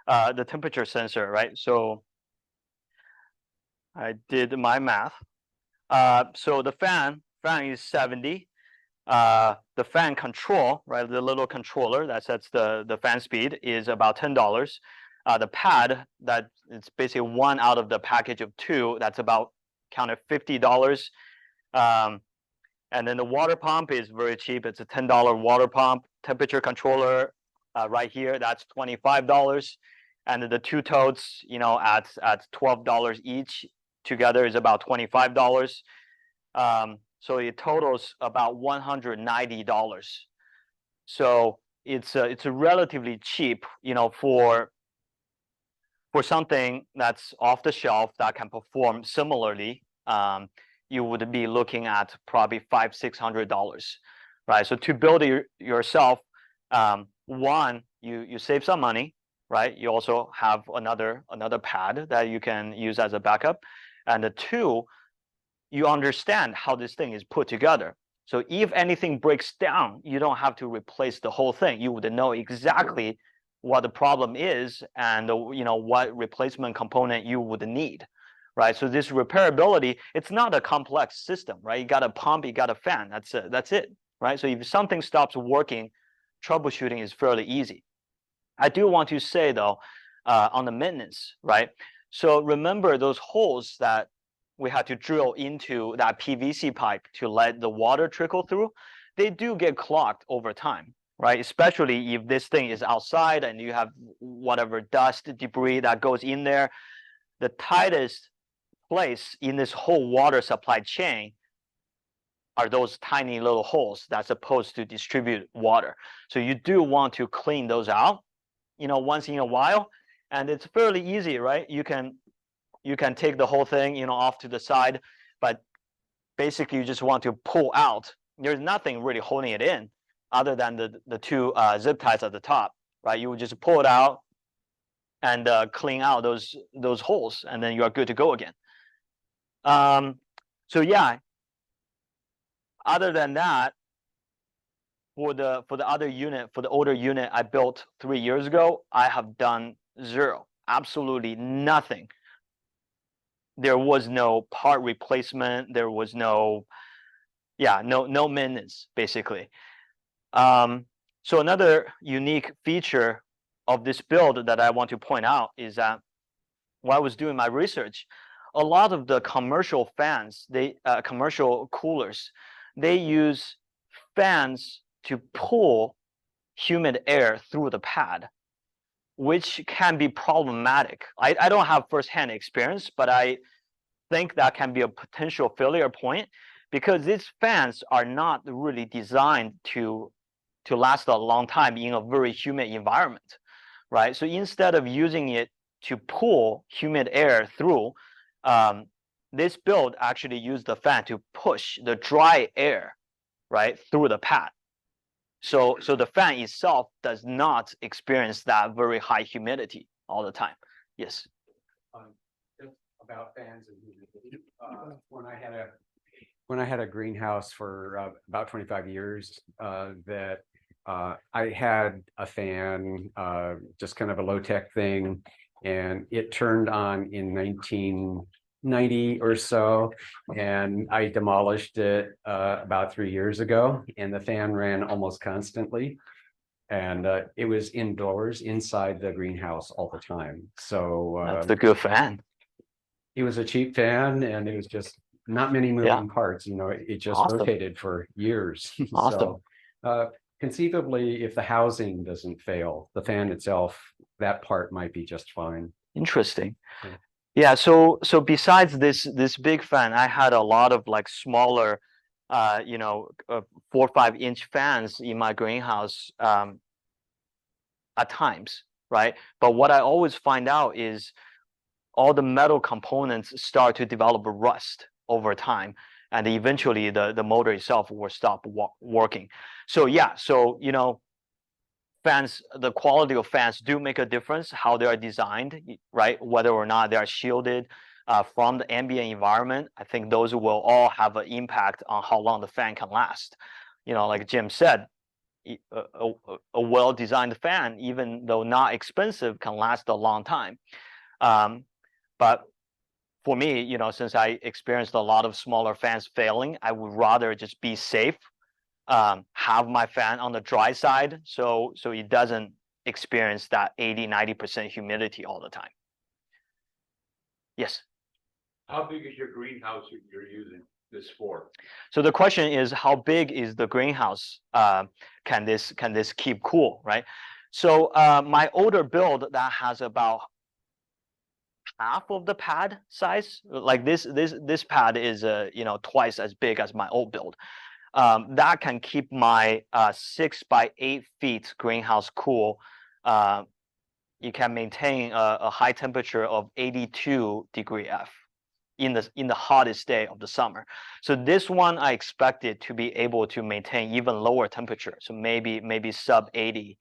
the temperature sensor, right? So I did my math. So the fan is 70. The fan control, right, the little controller that sets the fan speed is about $10. The pad, that it's basically one out of the package of 2, that's about counted $50. And then the water pump is very cheap. It's a $10 water pump. Temperature controller right here, that's $25. And the 2 totes, you know, at $12 each, together is about $25. So it totals about $190. So it's a relatively cheap, you know, for something that's off the shelf that can perform similarly. You would be looking at probably $500-600, right? So to build it yourself, one, you save some money, right? You also have another pad that you can use as a backup, and the 2, you understand how this thing is put together. So if anything breaks down, you don't have to replace the whole thing. You would know exactly what the problem is and you know what replacement component you would need, right? So this repairability, it's not a complex system, right? You got a pump, you got a fan, that's it, right? So if something stops working, troubleshooting is fairly easy. I do want to say though, on the maintenance, right? So remember those holes that we had to drill into that PVC pipe to let the water trickle through, they do get clogged over time, right? Especially if this thing is outside and you have whatever dust, debris that goes in there. The tightest place in this whole water supply chain are those tiny little holes that's supposed to distribute water. So you do want to clean those out, you know, once in a while, and it's fairly easy, right? You can take the whole thing, you know, off to the side, but basically you just want to pull out. There's nothing really holding it in other than the 2 zip ties at the top, right? You would just pull it out and clean out those holes, and then you are good to go again. So yeah, other than that, for the other unit, for the older unit I built 3 years ago, I have done 0, absolutely nothing. There was no part replacement. There was no maintenance, basically. So another unique feature of this build that I want to point out is that while I was doing my research, a lot of the commercial fans, commercial coolers, they use fans to pull humid air through the pad, which can be problematic. I don't have firsthand experience, but I think that can be a potential failure point because these fans are not really designed to last a long time in a very humid environment, right? So instead of using it to pull humid air through, this build actually used the fan to push the dry air, right, through the pad. So the fan itself does not experience that very high humidity all the time. Yes. Just about fans and humidity. When I had a greenhouse for about 25 years, I had a fan, just kind of a low tech thing, and it turned on in 1990 or so, and I demolished it about 3 years ago, and the fan ran almost constantly, and it was indoors inside the greenhouse all the time. So That's a good fan. it was a cheap fan, and it was just not many moving parts. You know, it just Awesome. rotated for years. Awesome. So conceivably, if the housing doesn't fail, the fan itself, that part might be just fine. Interesting. Yeah. Yeah, so besides this big fan, I had a lot of like smaller 4 or 5 inch fans in my greenhouse at times, right? But what I always find out is all the metal components start to develop rust over time, and eventually the motor itself will stop working. So yeah, so fans, the quality of fans do make a difference, how they are designed, right? Whether or not they are shielded from the ambient environment. I think those will all have an impact on how long the fan can last. Like Jim said, a well-designed fan, even though not expensive, can last a long time. But for me, since I experienced a lot of smaller fans failing, I would rather just be safe, have my fan on the dry side, so it doesn't experience that 80-90% humidity all the time. Yes. How big is your greenhouse you're using this for? So the question is, how big is the greenhouse? Can this keep cool, right? So my older build that has about half of the pad size, like this pad is twice as big as my old build. That can keep my 6 by 8 feet greenhouse cool. You can maintain a high temperature of 82 degree F in the hottest day of the summer. So this one I expected to be able to maintain even lower temperature. So maybe sub 80,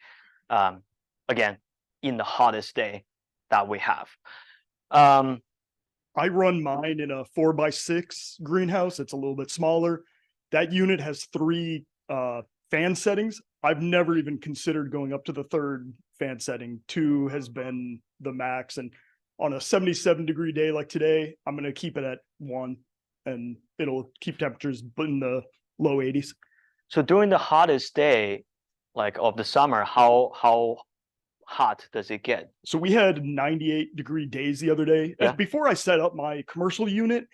again, in the hottest day that we have. I run mine in a 4x6 greenhouse. It's a little bit smaller. That unit has 3 fan settings. I've never even considered going up to the 3rd fan setting. 2 has been the max. And on a 77 degree day like today, I'm going to keep it at 1, and it'll keep temperatures in the low 80s. So during the hottest day, like of the summer, how hot does it get? So we had 98 degree days the other day. Yeah. And before I set up my commercial unit,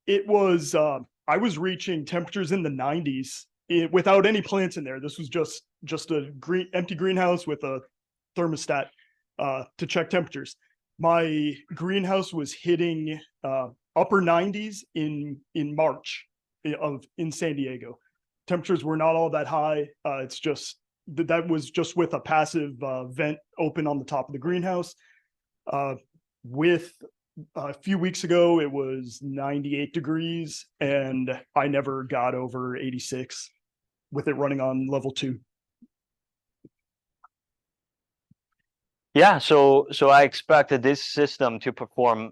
it was I was reaching temperatures in the 90s without any plants in there. This was just a empty greenhouse with a thermostat to check temperatures. My greenhouse was hitting upper 90s in March in San Diego. Temperatures were not all that high. It's just that was just with a passive vent open on the top of the greenhouse. With a few weeks ago, it was 98 degrees, and I never got over 86 with it running on level 2. Yeah, so I expected this system to perform,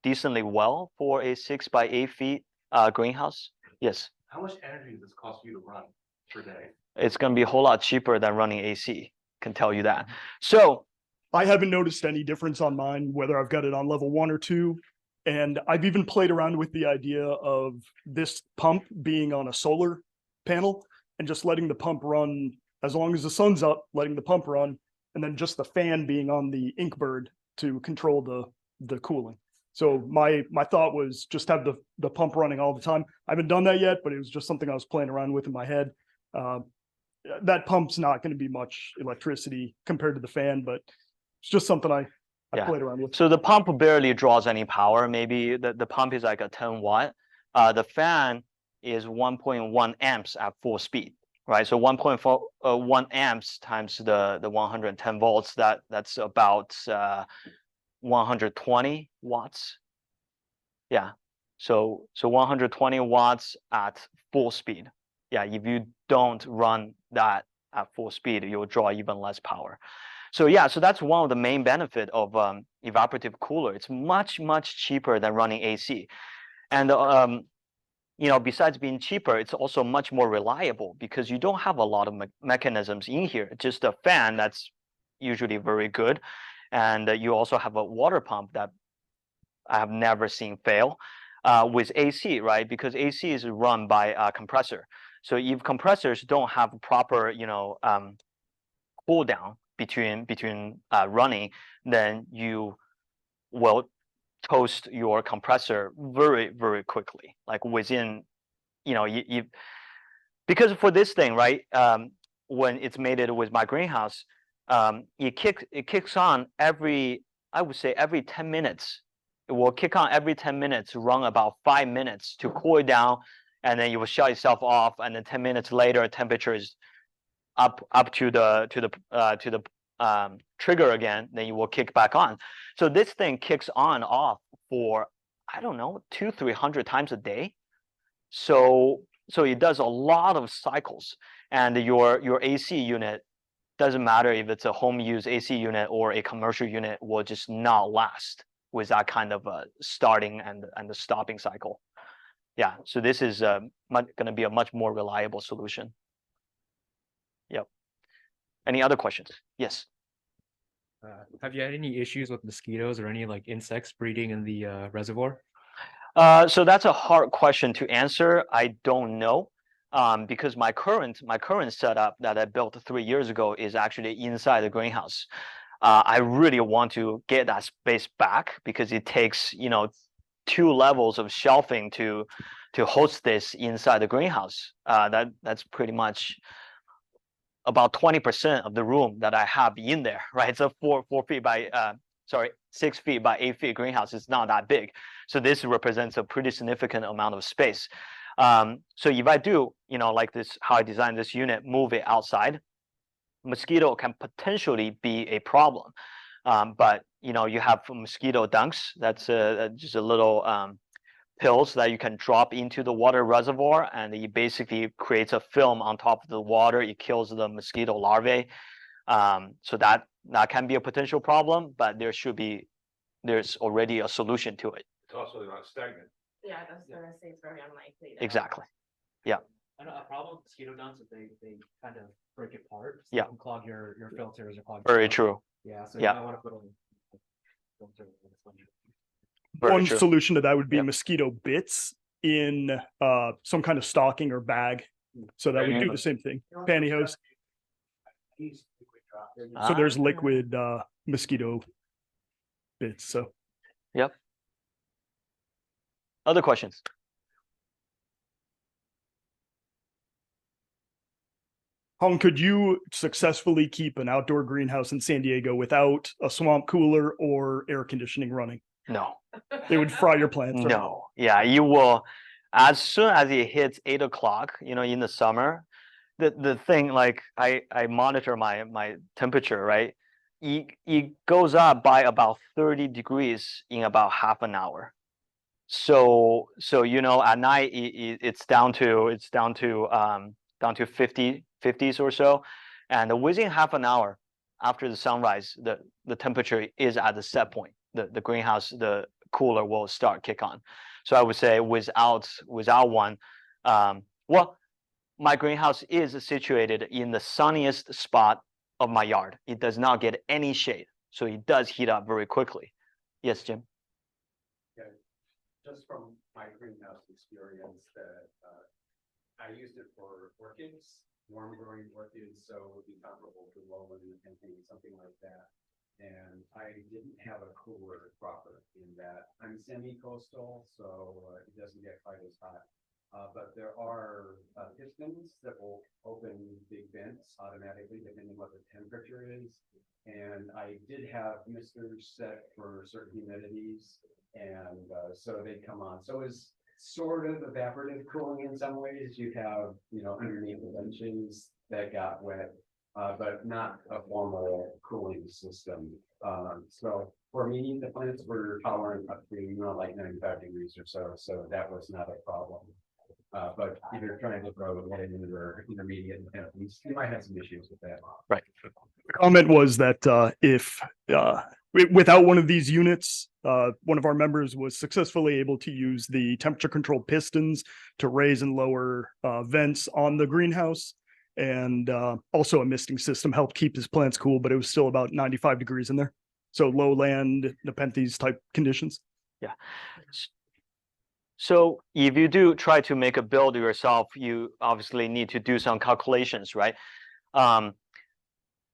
decently well for a 6 by 8 feet greenhouse. Yes. How much energy does this cost you to run per day? It's going to be a whole lot cheaper than running AC, can tell you that. So I haven't noticed any difference on mine, whether I've got it on level 1 or 2. And I've even played around with the idea of this pump being on a solar panel and just letting the pump run as long as the sun's up, letting the pump run, and then just the fan being on the Inkbird to control the cooling. So my thought was just have the pump running all the time. I haven't done that yet, but it was just something I was playing around with in my head. That pump's not going to be much electricity compared to the fan, but it's just something I Yeah. played around with. So the pump barely draws any power. Maybe the pump is like a 10 watt. The fan is 1.1 amps at full speed, right? So 1.1 amps times the 110 volts, that's about 120 watts. Yeah. So 120 watts at full speed. Yeah, if you don't run that at full speed, you'll draw even less power. So yeah, so that's one of the main benefit of evaporative cooler. It's much cheaper than running AC, and you know, besides being cheaper, it's also much more reliable because you don't have a lot of mechanisms in here. Just a fan that's usually very good, and you also have a water pump that I have never seen fail. With AC, right? Because AC is run by a compressor. So if compressors don't have proper, you know, cool down between running, then you will toast your compressor very quickly, like within, you know, you because for this thing, right? When it's mated with my greenhouse, it kicks on every, I would say every 10 minutes. It will kick on every 10 minutes, run about 5 minutes to cool it down, and then you will shut itself off, and then 10 minutes later, temperature is up to the trigger again, then you will kick back on. So this thing kicks on off for, I don't know, 200-300 times a day. So it does a lot of cycles, and your AC unit, doesn't matter if it's a home use AC unit or a commercial unit, will just not last with that kind of starting and the stopping cycle. Yeah, so this is going to be a much more reliable solution. Yep. Any other questions? Yes. Have you had any issues with mosquitoes or any like insects breeding in the reservoir? So that's a hard question to answer. I don't know, because my current setup that I built 3 years ago is actually inside the greenhouse. I really want to get that space back because it takes, you know, 2 levels of shelving to host this inside the greenhouse. That's pretty much about 20% of the room that I have in there, right? So 4 feet by 6 feet by 8 feet greenhouse is not that big. So this represents a pretty significant amount of space. So if I do, you know, like this, how I designed this unit, move it outside, mosquito can potentially be a problem. But you know, you have mosquito dunks. That's just a little pills that you can drop into the water reservoir, and it basically creates a film on top of the water. It kills the mosquito larvae. So that can be a potential problem, but there's already a solution to it. It's also not stagnant. Yeah, that's gonna say it's very unlikely. Exactly. And a problem with mosquito dunks is they kind of break apart. So Yeah. they can clog your filters or clog. Very your- true. Yeah, so Yeah. you might want to put a filter in this one. Very One true. solution to that would be Yep. mosquito bits in some kind of stocking or bag. So that would do the same thing. Pantyhose. So there's Ah. liquid mosquito bits. So Other questions? Hong, could you successfully keep an outdoor greenhouse in San Diego without a swamp cooler or air conditioning running? No. They would fry your plants. right? No. Yeah, you will. As soon as it hits 8 o'clock, you know, in the summer, the thing, like I monitor my temperature, right? It goes up by about 30 degrees in about half an hour. So you know, at night it's down to 50s or so, and within half an hour after the sunrise, the temperature is at the set point. The greenhouse, the cooler will start kick on. So I would say without one, well, my greenhouse is situated in the sunniest spot of my yard. It does not get any shade, so it does heat up very quickly. Yes, Jim. Just from my greenhouse experience, that I used it for orchids, warm growing orchids, so it would be comparable to Lowland and something like that. And I didn't have a cooler proper in that I'm semi-coastal, so it doesn't get quite as hot. But there are pistons that will open big vents automatically depending what the temperature is. And I did have misters set for certain humidities, and so they come on. So it's sort of evaporative cooling in some ways. You have, underneath the benches that got wet, but not a formal cooling system. So for me, the plants were tolerant up to, like 95 degrees or so. So that was not a problem. But if you're trying to grow in or intermediate penalties, you might have some issues with that. Right. The comment was that if without one of these units, one of our members was successfully able to use the temperature controlled pistons to raise and lower vents on the greenhouse. And also a misting system helped keep his plants cool, but it was still about 95 degrees in there. So lowland, Nepenthes type conditions. Yeah. So if you do try to make a build yourself, you obviously need to do some calculations, right?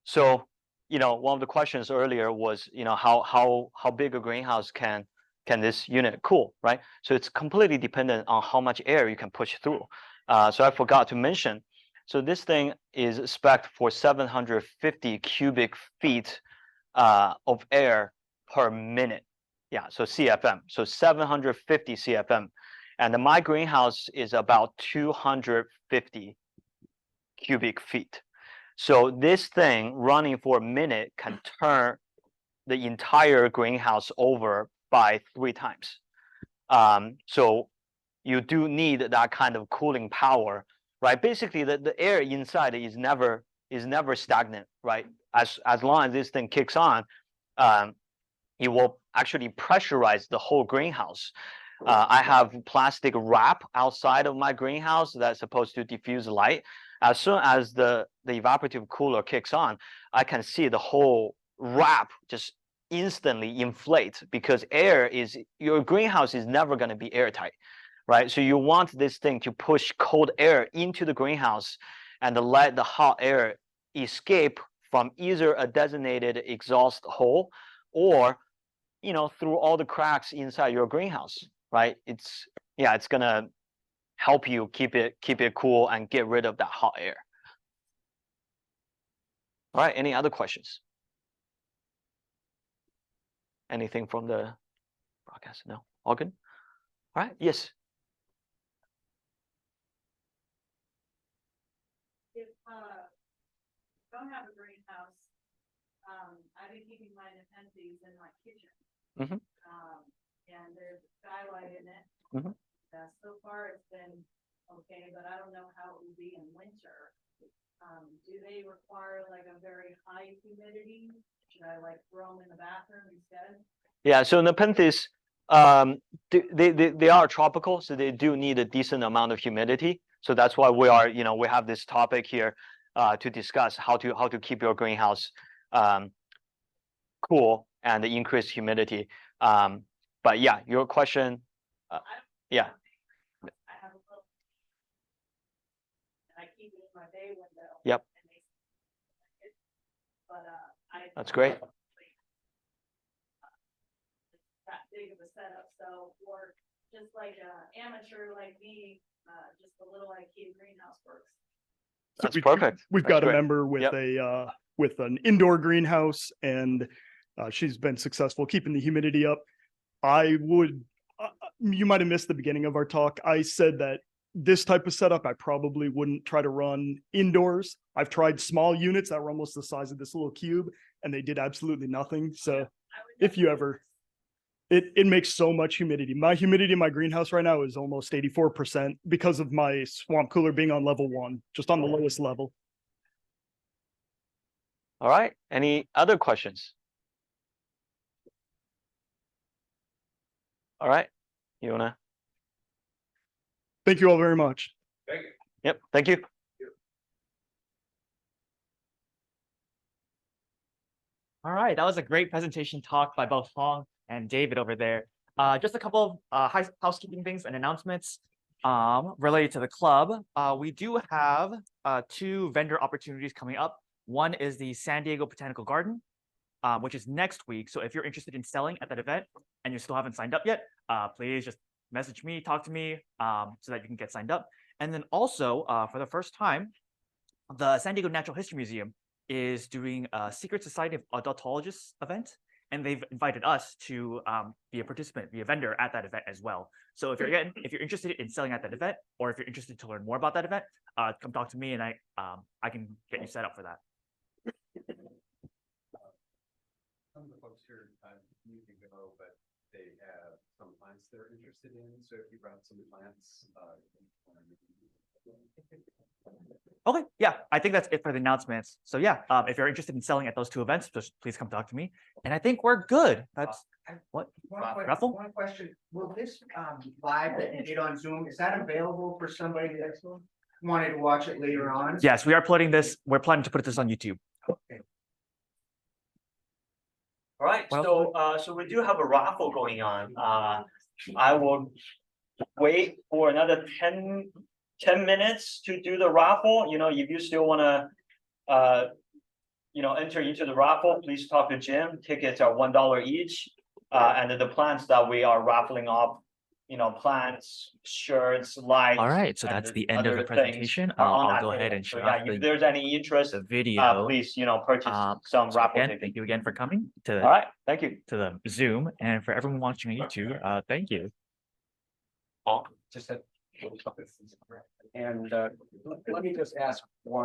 So, one of the questions earlier was, how big a greenhouse can this unit cool, right? So it's completely dependent on how much air you can push through. So I forgot to mention, so this thing is spec'd for 750 cubic feet of air per minute. Yeah, so CFM, so 750 CFM. And my greenhouse is about 250 cubic feet. So this thing running for a minute can turn the entire greenhouse over by 3 times. So you do need that kind of cooling power, right? Basically, the air inside is never stagnant, right? As long as this thing kicks on, it will actually pressurize the whole greenhouse. I have plastic wrap outside of my greenhouse that's supposed to diffuse light. As soon as the evaporative cooler kicks on, I can see the whole wrap just instantly inflate, because your greenhouse is never going to be airtight, right? So you want this thing to push cold air into the greenhouse and to let the hot air escape from either a designated exhaust hole or through all the cracks inside your greenhouse, right? It's gonna help you keep it cool and get rid of that hot air. All right, any other questions? Anything from the broadcast? No, all good. All right, yes. If don't have a greenhouse, I've been keeping my Nepenthes in my kitchen. Mhm. And there's a skylight in it. Mhm. So far it's been okay, but I don't know how it will be in winter. Do they require like a very high humidity? Should I like throw them in the bathroom instead? Yeah, so Nepenthes, they are tropical, so they do need a decent amount of humidity. So that's why we have this topic here to discuss how to keep your greenhouse cool and increase humidity. But yeah, your question, yeah. I have a little. And I keep it in my bay window. Yep. But That's great. That big of a setup, so for just like a amateur like me, just a little IKEA greenhouse works. That's we've- perfect. We've That's got a great. member with Yep. with an indoor greenhouse, and she's been successful keeping the humidity up. I would, you might have missed the beginning of our talk. I said that this type of setup, I probably wouldn't try to run indoors. I've tried small units that were almost the size of this little cube, and they did absolutely nothing. So if you ever, it makes so much humidity. My humidity in my greenhouse right now is almost 84% because of my swamp cooler being on level 1, just on the lowest level. All right, any other questions? All right, you wanna? Thank you all very much. Thank you. Yep, thank you. All right, that was a great presentation talk by both Hong and David over there. Just a couple of housekeeping things and announcements related to the club. We do have 2 vendor opportunities coming up. One is the San Diego Botanical Garden, which is next week. So if you're interested in selling at that event and you still haven't signed up yet, please just message me, talk to me, so that you can get signed up. And then also, for the first time, the San Diego Natural History Museum is doing a Secret Society of Adultologists event, and they've invited us to be a participant, be a vendor at that event as well. So if you're interested in selling at that event, or if you're interested to learn more about that event, come talk to me, and I can get you set up for that. Some of the folks here need to go, but they have some plants they're interested in. So if you brought some plants, Okay, yeah, I think that's it for the announcements. So yeah, if you're interested in selling at those two events, just please come talk to me. And I think we're good. That's what? Raffle? One question, will this live that you did on Zoom, is that available for somebody that's wanted to watch it later on? Yes, we are putting this. We're planning to put this on YouTube. All right, Well- so we do have a raffle going on. I will wait for another 10 minutes to do the raffle. You know, if you still wanna enter into the raffle, please talk to Jim. Tickets are $1 each. And then the plants that we are raffling off, plants, shirts, lights. All right, so and that's the end of the other things presentation. are on I'll that go ahead table. and So shut yeah, off if there's any interest, the video. please, purchase some So raffle again, tickets. thank you again for coming All to right, thank you. the Zoom, and for everyone watching on YouTube, thank you. just had. And let me just ask one